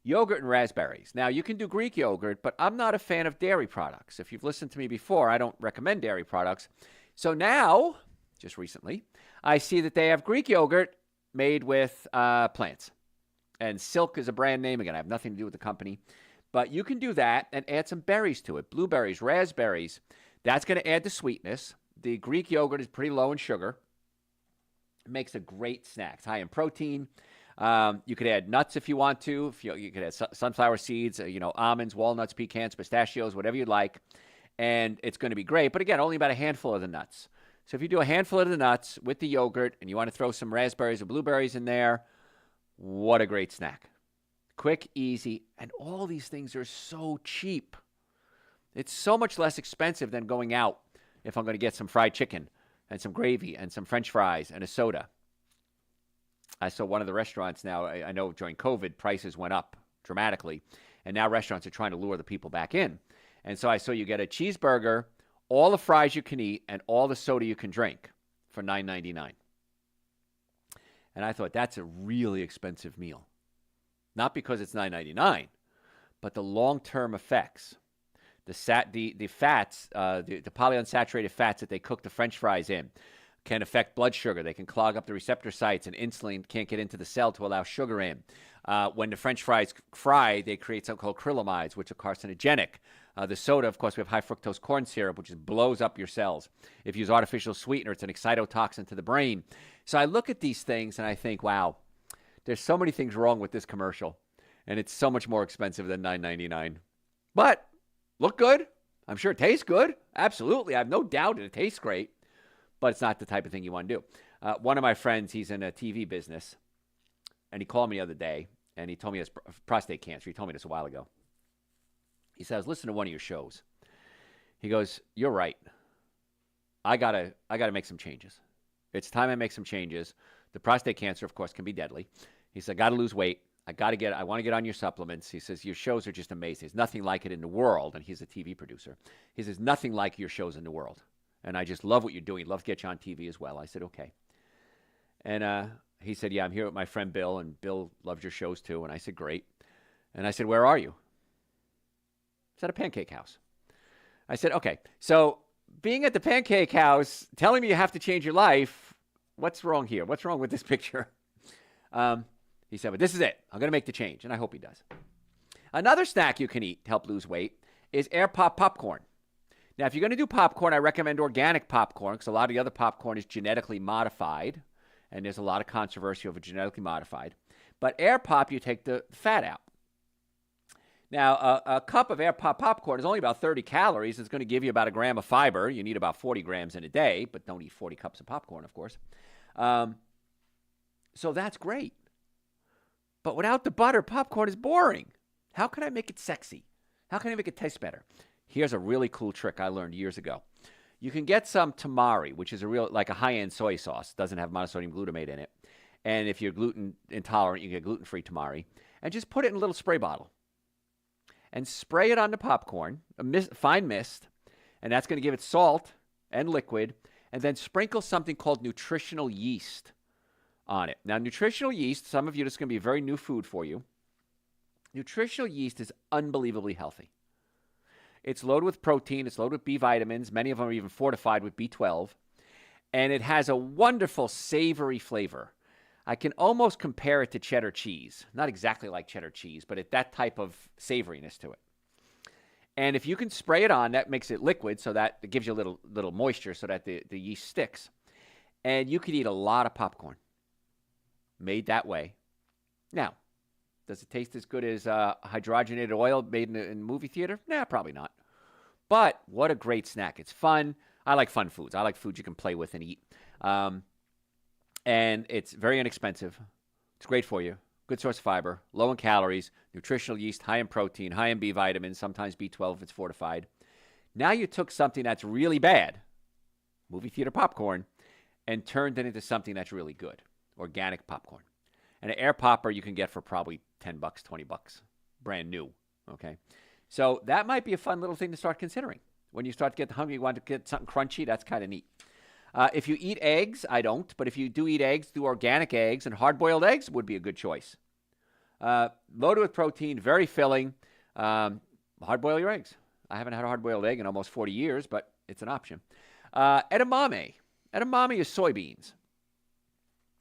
Yogurt and raspberries. Now, you can do Greek yogurt, but I'm not a fan of dairy products. If you've listened to me before, I don't recommend dairy products. So now, just recently, I see that they have Greek yogurt made with plants. And Silk is a brand name. Again, I have nothing to do with the company. But you can do that and add some berries to it. Blueberries, raspberries. That's going to add the sweetness. The Greek yogurt is pretty low in sugar. It makes a great snack. It's high in protein. You could add nuts if you want to. If you could add sunflower seeds, almonds, walnuts, pecans, pistachios, whatever you'd like. And it's going to be great. But again, only about a handful of the nuts. So if you do a handful of the nuts with the yogurt and you want to throw some raspberries or blueberries in there, what a great snack. Quick, easy, and all these things are so cheap. It's so much less expensive than going out if I'm going to get some fried chicken and some gravy and some French fries and a soda. I saw one of the restaurants now, I know during COVID, prices went up dramatically, and now restaurants are trying to lure the people back in. And so I saw you get a cheeseburger, all the fries you can eat, and all the soda you can drink for $9.99. And I thought, that's a really expensive meal. Not because it's $9.99, but the long-term effects. The fats, the polyunsaturated fats that they cook the French fries in can affect blood sugar. They can clog up the receptor sites, and insulin can't get into the cell to allow sugar in. When the French fries fry, they create something called acrylamides, which are carcinogenic. The soda, of course, we have high fructose corn syrup, which just blows up your cells. If you use artificial sweetener, it's an excitotoxin to the brain. So I look at these things and I think, wow, there's so many things wrong with this commercial, and it's so much more expensive than $9.99. But look good. I'm sure it tastes good. Absolutely. I have no doubt it tastes great, but it's not the type of thing you want to do. One of my friends, he's in a TV business, and he called me the other day, and he told me he has prostate cancer. He told me this a while ago. He said, I was listening to one of your shows. He goes, you're right. I gotta make some changes. It's time I make some changes. The prostate cancer, of course, can be deadly. He said, I got to lose weight. I want to get on your supplements. He says, your shows are just amazing. There's nothing like it in the world. And he's a TV producer. He says, nothing like your shows in the world. And I just love what you're doing. Love to get you on TV as well. I said, okay. And he said, yeah, I'm here with my friend Bill, and Bill loves your shows too. And I said, great. And I said, where are you? It's at a pancake house. I said, okay, so being at the pancake house, telling me you have to change your life, what's wrong here? What's wrong with this picture? He said, but this is it. I'm going to make the change, and I hope he does. Another snack you can eat to help lose weight is air pop popcorn. Now, if you're going to do popcorn, I recommend organic popcorn because a lot of the other popcorn is genetically modified, and there's a lot of controversy over genetically modified. But air pop, you take the fat out. Now, a cup of air pop popcorn is only about 30 calories. It's going to give you about a gram of fiber. You need about 40 grams in a day, but don't eat 40 cups of popcorn, of course. So that's great. But without the butter, popcorn is boring. How can I make it sexy? How can I make it taste better? Here's a really cool trick I learned years ago. You can get some tamari, which is like a high-end soy sauce. It doesn't have monosodium glutamate in it. And if you're gluten intolerant, you get gluten-free tamari. And just put it in a little spray bottle. And spray it on the popcorn, fine mist, and that's going to give it salt and liquid, and then sprinkle something called nutritional yeast on it. Now, nutritional yeast, some of you, this is going to be a very new food for you. Nutritional yeast is unbelievably healthy. It's loaded with protein. It's loaded with B vitamins. Many of them are even fortified with B12. And it has a wonderful savory flavor. I can almost compare it to cheddar cheese. Not exactly like cheddar cheese, but that type of savoriness to it. And if you can spray it on, that makes it liquid, so that it gives you a little moisture so that the yeast sticks. And you could eat a lot of popcorn made that way. Now, does it taste as good as hydrogenated oil made in a movie theater? Nah, probably not. But what a great snack. It's fun. I like fun foods. I like foods you can play with and eat. And it's very inexpensive. It's great for you. Good source of fiber, low in calories, nutritional yeast, high in protein, high in B vitamins, sometimes B12 if it's fortified. Now you took something that's really bad, movie theater popcorn, and turned it into something that's really good, organic popcorn. And an air popper you can get for probably $10, $20, brand new, okay? So that might be a fun little thing to start considering. When you start to get hungry, you want to get something crunchy. That's kind of neat. If you eat eggs, I don't, but if you do eat eggs, do organic eggs, and hard-boiled eggs would be a good choice. Loaded with protein, very filling. Hard-boil your eggs. I haven't had a hard-boiled egg in almost 40 years, but it's an option. Edamame. Edamame is soybeans.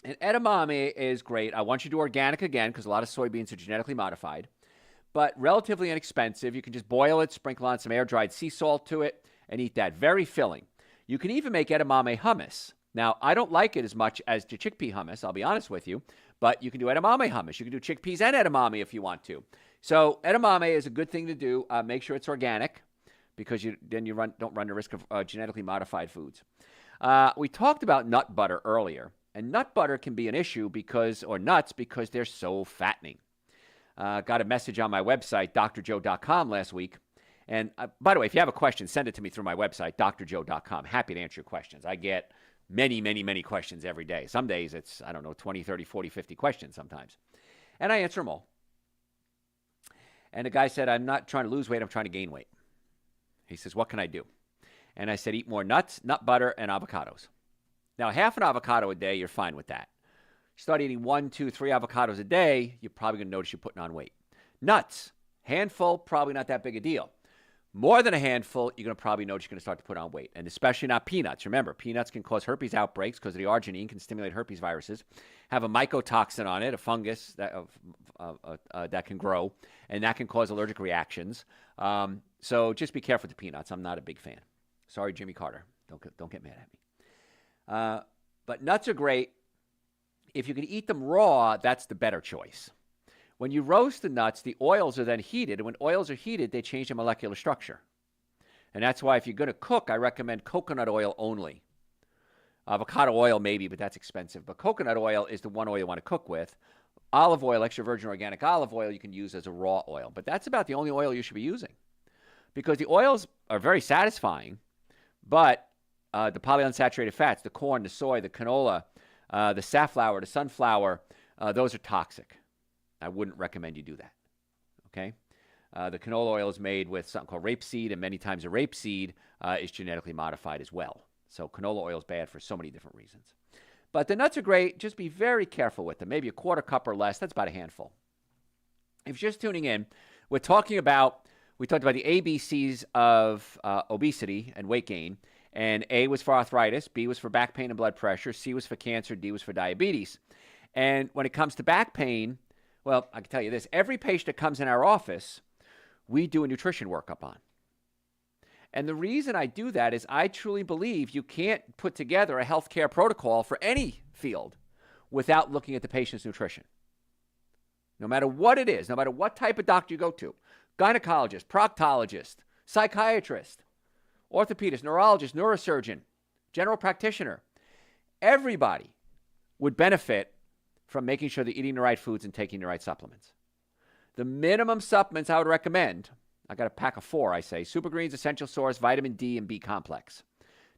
And edamame is great. I want you to do organic again because a lot of soybeans are genetically modified, but relatively inexpensive. You can just boil it, sprinkle on some air-dried sea salt to it, and eat that. Very filling. You can even make edamame hummus. Now, I don't like it as much as the chickpea hummus, I'll be honest with you, but you can do edamame hummus. You can do chickpeas and edamame if you want to. So edamame is a good thing to do. Make sure it's organic because then you don't run the risk of genetically modified foods. We talked about nut butter earlier, and nut butter can be an issue or nuts because they're so fattening. Got a message on my website, drjoe.com last week. And by the way, if you have a question, send it to me through my website, drjoe.com. Happy to answer your questions. I get many, many, many questions every day. Some days it's, 20, 30, 40, 50 questions sometimes. And I answer them all. And the guy said, I'm not trying to lose weight, I'm trying to gain weight. He says, what can I do? And I said, eat more nuts, nut butter, and avocados. Now, half an avocado a day, you're fine with that. Start eating 1, 2, 3 avocados a day, you're probably going to notice you're putting on weight. Nuts, handful, probably not that big a deal. More than a handful, you're going to probably notice you're going to start to put on weight, and especially not peanuts. Remember, peanuts can cause herpes outbreaks because the arginine can stimulate herpes viruses, have a mycotoxin on it, a fungus that can grow, and that can cause allergic reactions. So just be careful with the peanuts. I'm not a big fan. Sorry, Jimmy Carter. Don't get mad at me. But nuts are great. If you can eat them raw, that's the better choice. When you roast the nuts, the oils are then heated, and when oils are heated, they change their molecular structure. And that's why if you're going to cook, I recommend coconut oil only. Avocado oil maybe, but that's expensive. But coconut oil is the one oil you want to cook with. Olive oil, extra virgin organic olive oil, you can use as a raw oil. But that's about the only oil you should be using because the oils are very satisfying, but the polyunsaturated fats, the corn, the soy, the canola, the safflower, the sunflower, those are toxic. I wouldn't recommend you do that, okay? The canola oil is made with something called rapeseed, and many times the rapeseed is genetically modified as well. So canola oil is bad for so many different reasons. But the nuts are great. Just be very careful with them. Maybe a quarter cup or less. That's about a handful. If you're just tuning in, we talked about the ABCs of obesity and weight gain. And A was for arthritis, B was for back pain and blood pressure, C was for cancer, D was for diabetes. And when it comes to back pain, well, I can tell you this. Every patient that comes in our office, we do a nutrition workup on. And the reason I do that is I truly believe you can't put together a healthcare protocol for any field without looking at the patient's nutrition. No matter what it is, no matter what type of doctor you go to, gynecologist, proctologist, psychiatrist, orthopedist, neurologist, neurosurgeon, general practitioner, everybody would benefit from making sure they're eating the right foods and taking the right supplements. The minimum supplements I would recommend, I got a pack of 4, I say, Super Greens, Essential Source, Vitamin D, and B Complex.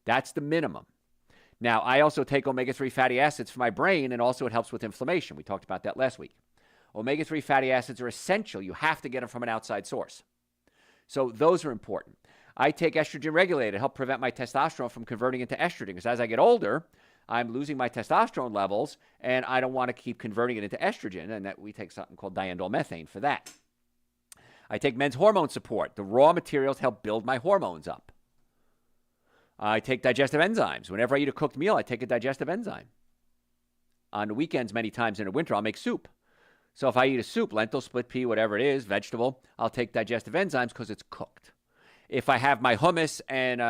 That's the minimum. Now, I also take omega-3 fatty acids for my brain, and also it helps with inflammation. We talked about that last week. Omega-3 fatty acids are essential. You have to get them from an outside source. So those are important. I take estrogen regulator to help prevent my testosterone from converting into estrogen, because as I get older, I'm losing my testosterone levels, and I don't want to keep converting it into estrogen, and that we take something called diindolylmethane for that. I take men's hormone support. The raw materials help build my hormones up. I take digestive enzymes. Whenever I eat a cooked meal, I take a digestive enzyme. On the weekends, many times in the winter, I'll make soup. So if I eat a soup, lentil, split pea, whatever it is, vegetable, I'll take digestive enzymes because it's cooked. If I have my hummus and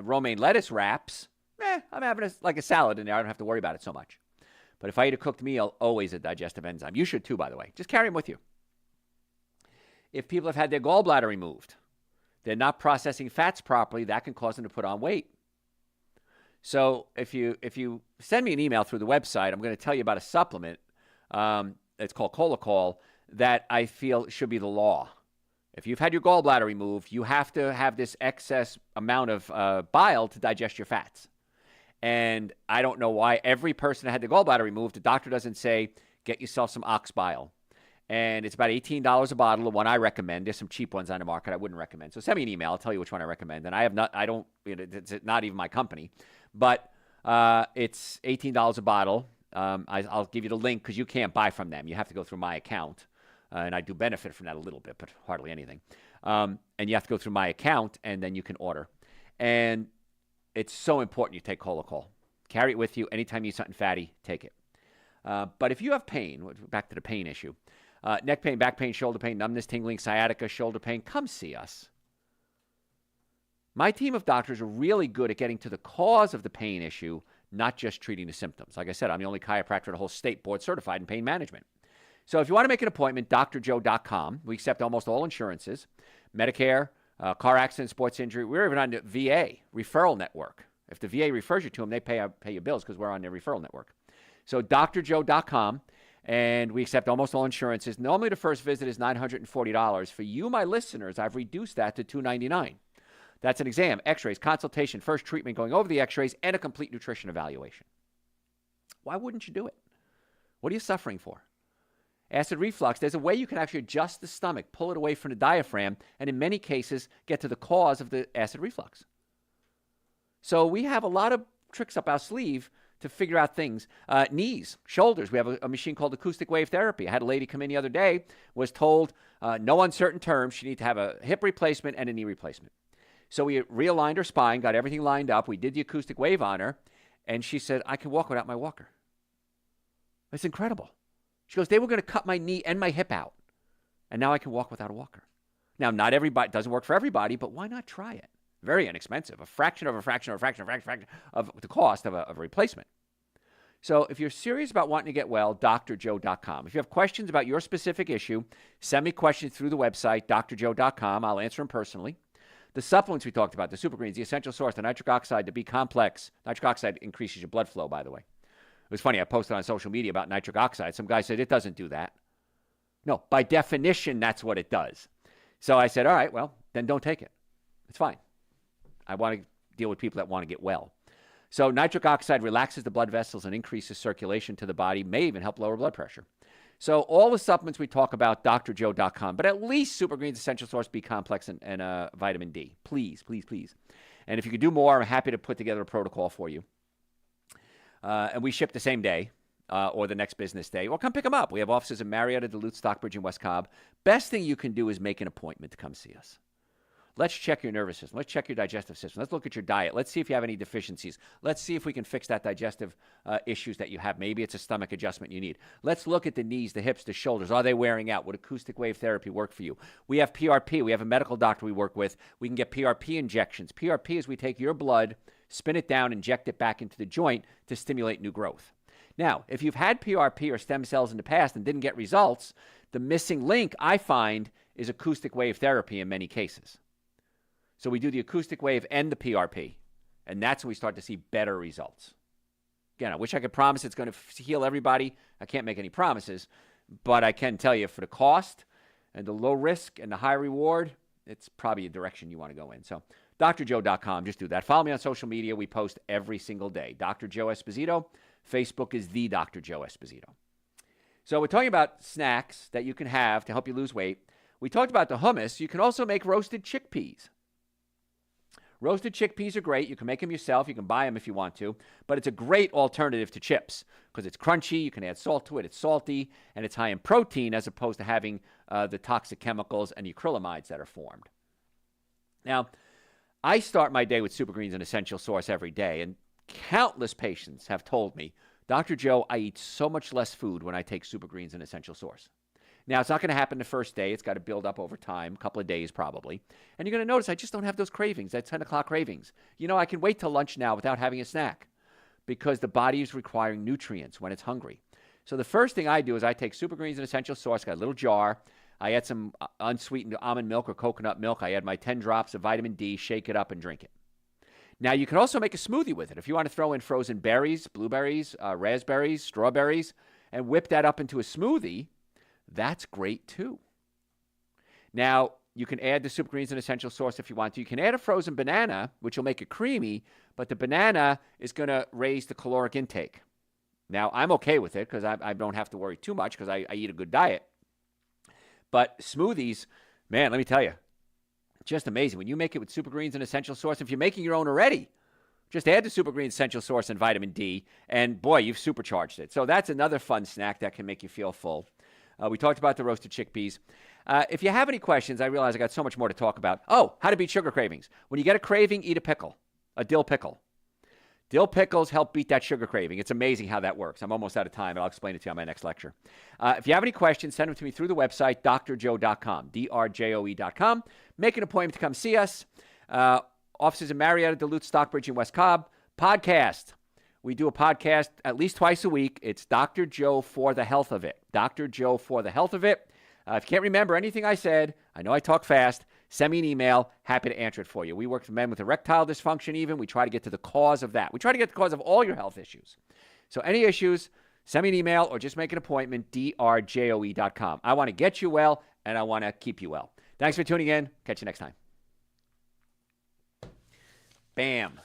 romaine lettuce wraps, I'm having a salad in there. I don't have to worry about it so much. But if I eat a cooked meal, always a digestive enzyme. You should too, by the way. Just carry them with you. If people have had their gallbladder removed, they're not processing fats properly, that can cause them to put on weight. So if you send me an email through the website, I'm going to tell you about a supplement. It's called Colacol that I feel should be the law. If you've had your gallbladder removed, you have to have this excess amount of bile to digest your fats. And I don't know why every person that had the gallbladder removed, the doctor doesn't say, get yourself some ox bile. And it's about $18 a bottle, the one I recommend. There's some cheap ones on the market I wouldn't recommend. So send me an email. I'll tell you which one I recommend. And it's not even my company. But it's $18 a bottle. I'll give you the link because you can't buy from them. You have to go through my account. And I do benefit from that a little bit, but hardly anything. And you have to go through my account, and then you can order. And it's so important you take Colocol. Carry it with you. Anytime you eat something fatty, take it. But if you have pain, back to the pain issue, neck pain, back pain, shoulder pain, numbness, tingling, sciatica, shoulder pain, come see us. My team of doctors are really good at getting to the cause of the pain issue, not just treating the symptoms. Like I said, I'm the only chiropractor in the whole state board certified in pain management. So if you want to make an appointment, drjoe.com. We accept almost all insurances, Medicare, car accident, sports injury. We're even on the VA referral network. If the VA refers you to them, they pay your bills because we're on their referral network. So drjoe.com, and we accept almost all insurances. Normally the first visit is $940. For you, my listeners, I've reduced that to $299. That's an exam, x-rays, consultation, first treatment, going over the x-rays, and a complete nutrition evaluation. Why wouldn't you do it? What are you suffering for? Acid reflux, there's a way you can actually adjust the stomach, pull it away from the diaphragm, and in many cases, get to the cause of the acid reflux. So we have a lot of tricks up our sleeve to figure out things. Knees, shoulders, we have a machine called acoustic wave therapy. I had a lady come in the other day, was told, no uncertain terms, she needed to have a hip replacement and a knee replacement. So we realigned her spine, got everything lined up. We did the acoustic wave on her, and she said, I can walk without my walker. It's incredible. She goes, they were going to cut my knee and my hip out, and now I can walk without a walker. Now, not everybody, it doesn't work for everybody, but why not try it? Very inexpensive, a fraction of the cost of a replacement. So if you're serious about wanting to get well, drjoe.com. If you have questions about your specific issue, send me questions through the website, drjoe.com. I'll answer them personally. The supplements we talked about, the super greens, the essential source, the nitric oxide, the B complex. Nitric oxide increases your blood flow, by the way. It was funny, I posted on social media about nitric oxide. Some guy said, it doesn't do that. No, by definition, that's what it does. So I said, all right, well, then don't take it. It's fine. I want to deal with people that want to get well. So nitric oxide relaxes the blood vessels and increases circulation to the body, may even help lower blood pressure. So all the supplements we talk about, drjoe.com, but at least Super Greens Essential Source B Complex and vitamin D. Please, please, please. And if you could do more, I'm happy to put together a protocol for you. And we ship the same day or the next business day. Or come pick them up. We have offices in Marietta, Duluth, Stockbridge, and West Cobb. Best thing you can do is make an appointment to come see us. Let's check your nervous system. Let's check your digestive system. Let's look at your diet. Let's see if you have any deficiencies. Let's see if we can fix that digestive issues that you have. Maybe it's a stomach adjustment you need. Let's look at the knees, the hips, the shoulders. Are they wearing out? Would acoustic wave therapy work for you? We have PRP. We have a medical doctor we work with. We can get PRP injections. PRP is we take your blood, spin it down, inject it back into the joint to stimulate new growth. Now, if you've had PRP or stem cells in the past and didn't get results, the missing link, I find, is acoustic wave therapy in many cases. So we do the acoustic wave and the PRP, and that's when we start to see better results. Again, I wish I could promise it's going to heal everybody. I can't make any promises, but I can tell you for the cost and the low risk and the high reward, it's probably a direction you want to go in. So drjoe.com, just do that. Follow me on social media. We post every single day. Dr. Joe Esposito. Facebook is the Dr. Joe Esposito. So we're talking about snacks that you can have to help you lose weight. We talked about the hummus. You can also make roasted chickpeas. Roasted chickpeas are great. You can make them yourself. You can buy them if you want to. But it's a great alternative to chips because it's crunchy. You can add salt to it. It's salty. And it's high in protein as opposed to having the toxic chemicals and the acrylamides that are formed. Now, I start my day with Super Greens and Essential Source every day. And countless patients have told me, Dr. Joe, I eat so much less food when I take Super Greens and Essential Source. Now, it's not going to happen the first day. It's got to build up over time, a couple of days probably. And you're going to notice I just don't have those cravings, that 10 o'clock cravings. You know, I can wait till lunch now without having a snack because the body is requiring nutrients when it's hungry. So the first thing I do is I take Super Greens and Essential Source, got a little jar. I add some unsweetened almond milk or coconut milk. I add my 10 drops of vitamin D, shake it up, and drink it. Now, you can also make a smoothie with it. If you want to throw in frozen berries, blueberries, raspberries, strawberries, and whip that up into a smoothie, that's great too. Now, you can add the Super Greens and Essential Source if you want to. You can add a frozen banana, which will make it creamy, but the banana is going to raise the caloric intake. Now, I'm okay with it because I don't have to worry too much because I eat a good diet. But smoothies, man, let me tell you, just amazing. When you make it with Super Greens and Essential Source, if you're making your own already, just add the Super Greens Essential Source and vitamin D, and boy, you've supercharged it. So that's another fun snack that can make you feel full. We talked about the roasted chickpeas. If you have any questions, I realize I got so much more to talk about. Oh, how to beat sugar cravings. When you get a craving, eat a pickle, a dill pickle. Dill pickles help beat that sugar craving. It's amazing how that works. I'm almost out of time, and I'll explain it to you on my next lecture. If you have any questions, send them to me through the website, drjoe.com, drjoe.com. Make an appointment to come see us. Offices in Marietta, Duluth, Stockbridge, and West Cobb. Podcast. We do a podcast at least twice a week. It's Dr. Joe for the Health of It. Dr. Joe for the Health of It. If you can't remember anything I said, I know I talk fast, send me an email. Happy to answer it for you. We work with men with erectile dysfunction even. We try to get to the cause of that. We try to get to the cause of all your health issues. So any issues, send me an email or just make an appointment, drjoe.com. I want to get you well, and I want to keep you well. Thanks for tuning in. Catch you next time. Bam.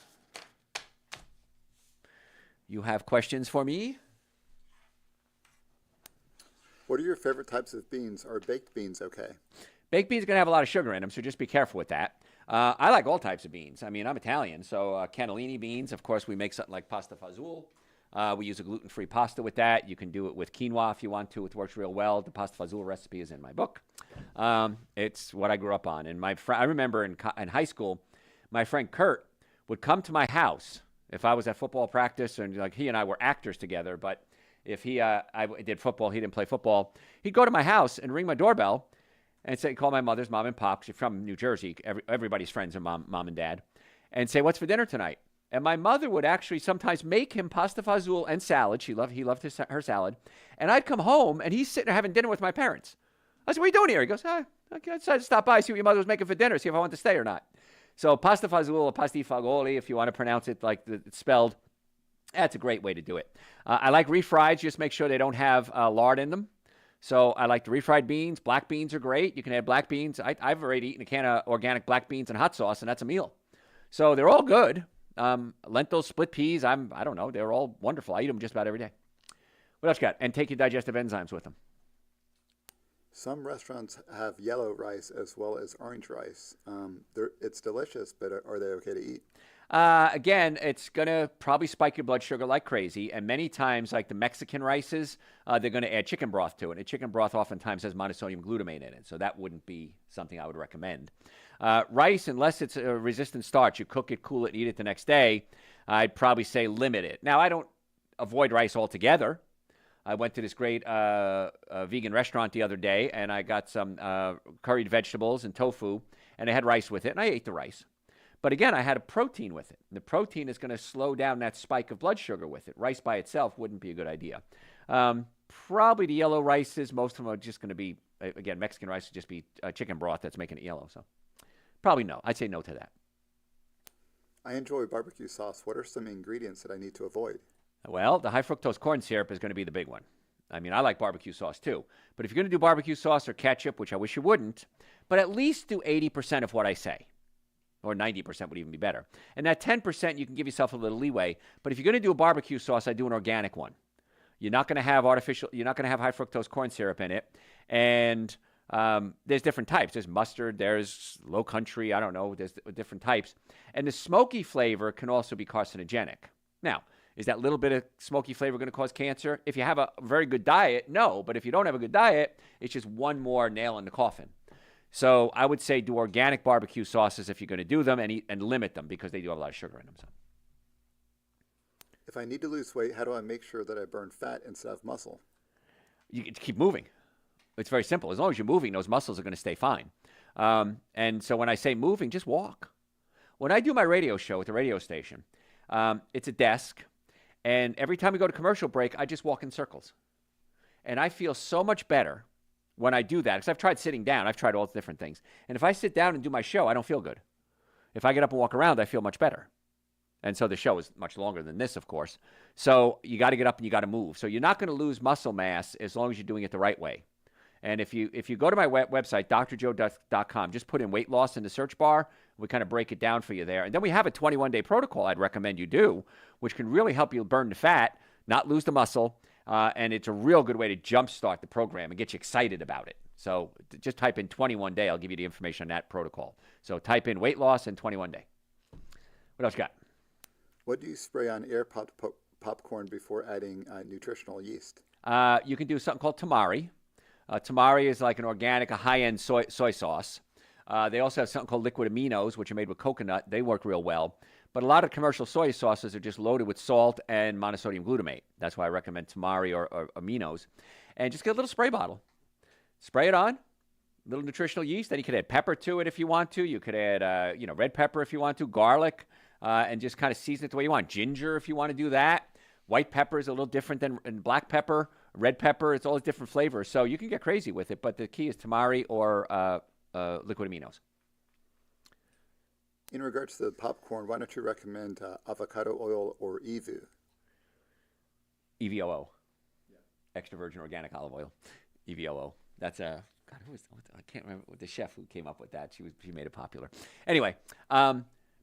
You have questions for me?
What are your favorite types of beans? Are baked beans okay?
Baked beans are going to have a lot of sugar in them, so just be careful with that. I like all types of beans. I mean, I'm Italian, so cannellini beans. Of course, we make something like pasta fazool. We use a gluten-free pasta with that. You can do it with quinoa if you want to. It works real well. The pasta fazool recipe is in my book. It's what I grew up on. And I remember in high school, my friend Kurt would come to my house if I was at football practice, and like he and I were actors together, but if I did football, he didn't play football. He'd go to my house and ring my doorbell and say, call my mother's mom and pop. She's from New Jersey. Everybody's friends are mom and dad. And say, what's for dinner tonight? And my mother would actually sometimes make him pasta fazool and salad. He loved her salad. And I'd come home, and he's sitting there having dinner with my parents. I said, what are you doing here? He goes, I decided to stop by, see what your mother was making for dinner, see if I want to stay or not. So pasta fazool or pasti fagioli, if you want to pronounce it like it's spelled, that's a great way to do it. I like refried. Just make sure they don't have lard in them. So I like the refried beans. Black beans are great. You can add black beans. I've already eaten a can of organic black beans and hot sauce, and that's a meal. So they're all good. Lentils, split peas, I don't know. They're all wonderful. I eat them just about every day. What else you got? And take your digestive enzymes with them.
Some restaurants have yellow rice as well as orange rice. It's delicious, but are they okay to eat?
Again, it's going to probably spike your blood sugar like crazy. And many times, like the Mexican rices, they're going to add chicken broth to it. And chicken broth oftentimes has monosodium glutamate in it. So that wouldn't be something I would recommend. Rice, unless it's a resistant starch, you cook it, cool it, eat it the next day, I'd probably say limit it. Now, I don't avoid rice altogether. I went to this great vegan restaurant the other day, and I got some curried vegetables and tofu, and I had rice with it, and I ate the rice. But again, I had a protein with it. The protein is going to slow down that spike of blood sugar with it. Rice by itself wouldn't be a good idea. Probably the yellow rices, most of them are just going to be, again, Mexican rice would just be chicken broth that's making it yellow. So probably no. I'd say no to that.
I enjoy barbecue sauce. What are some ingredients that I need to avoid?
Well, the high fructose corn syrup is going to be the big one. I mean, I like barbecue sauce too. But if you're going to do barbecue sauce or ketchup, which I wish you wouldn't, but at least do 80% of what I say. Or 90% would even be better. And that 10%, you can give yourself a little leeway. But if you're going to do a barbecue sauce, I do an organic one. You're not going to have you're not going to have high fructose corn syrup in it. And there's different types. There's mustard, there's low country, I don't know, there's different types. And the smoky flavor can also be carcinogenic. Now, is that little bit of smoky flavor going to cause cancer? If you have a very good diet, no. But if you don't have a good diet, it's just one more nail in the coffin. So I would say do organic barbecue sauces if you're going to do them, and limit them because they do have a lot of sugar in them. So.
If I need to lose weight, how do I make sure that I burn fat instead of muscle?
You keep moving. It's very simple. As long as you're moving, those muscles are going to stay fine. And so when I say moving, just walk. When I do my radio show at the radio station, it's a desk. And every time we go to commercial break, I just walk in circles. And I feel so much better when I do that, because I've tried sitting down. I've tried all the different things. And if I sit down and do my show, I don't feel good. If I get up and walk around, I feel much better. And so the show is much longer than this, of course. So you got to get up and you got to move. So you're not going to lose muscle mass as long as you're doing it the right way. And if you go to my website, drjoe.com, just put in weight loss in the search bar. We kind of break it down for you there. And then we have a 21-day protocol I'd recommend you do, which can really help you burn the fat, not lose the muscle. And it's a real good way to jumpstart the program and get you excited about it. So just type in 21 day. I'll give you the information on that protocol. So type in weight loss and 21 day. What else you got?
What do you spray on air popped popcorn before adding nutritional yeast?
You can do something called tamari. Tamari is like an organic, a high-end soy sauce. They also have something called liquid aminos, which are made with coconut. They work real well. But a lot of commercial soy sauces are just loaded with salt and monosodium glutamate. That's why I recommend tamari or aminos. And just get a little spray bottle. Spray it on. A little nutritional yeast. Then you could add pepper to it if you want to. You could add, red pepper if you want to, garlic, and just kind of season it the way you want. Ginger if you want to do that. White pepper is a little different than black pepper. Red pepper, it's all different flavors. So you can get crazy with it, but the key is tamari or liquid aminos.
In regards to the popcorn, why don't you recommend avocado oil or EVOO?
EVOO. Yeah. Extra virgin organic olive oil. EVOO. That's a, God, I can't remember the chef who came up with that. She made it popular. Anyway,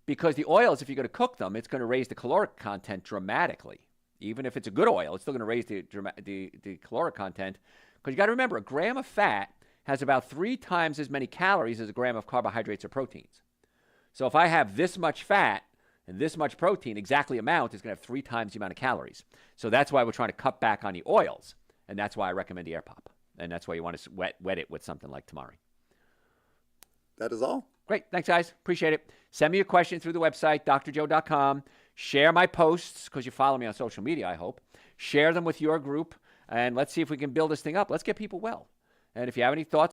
because the oils, if you're going to cook them, it's going to raise the caloric content dramatically. Even if it's a good oil, it's still going to raise the caloric content. Because you got to remember, a gram of fat has about 3 times as many calories as a gram of carbohydrates or proteins. So if I have this much fat and this much protein, exactly amount is going to have 3 times the amount of calories. So that's why we're trying to cut back on the oils. And that's why I recommend the air pop. And that's why you want to wet it with something like tamari.
That is all.
Great. Thanks, guys. Appreciate it. Send me a question through the website, drjoe.com. Share my posts, because you follow me on social media, I hope. Share them with your group, and let's see if we can build this thing up. Let's get people well. And if you have any thoughts,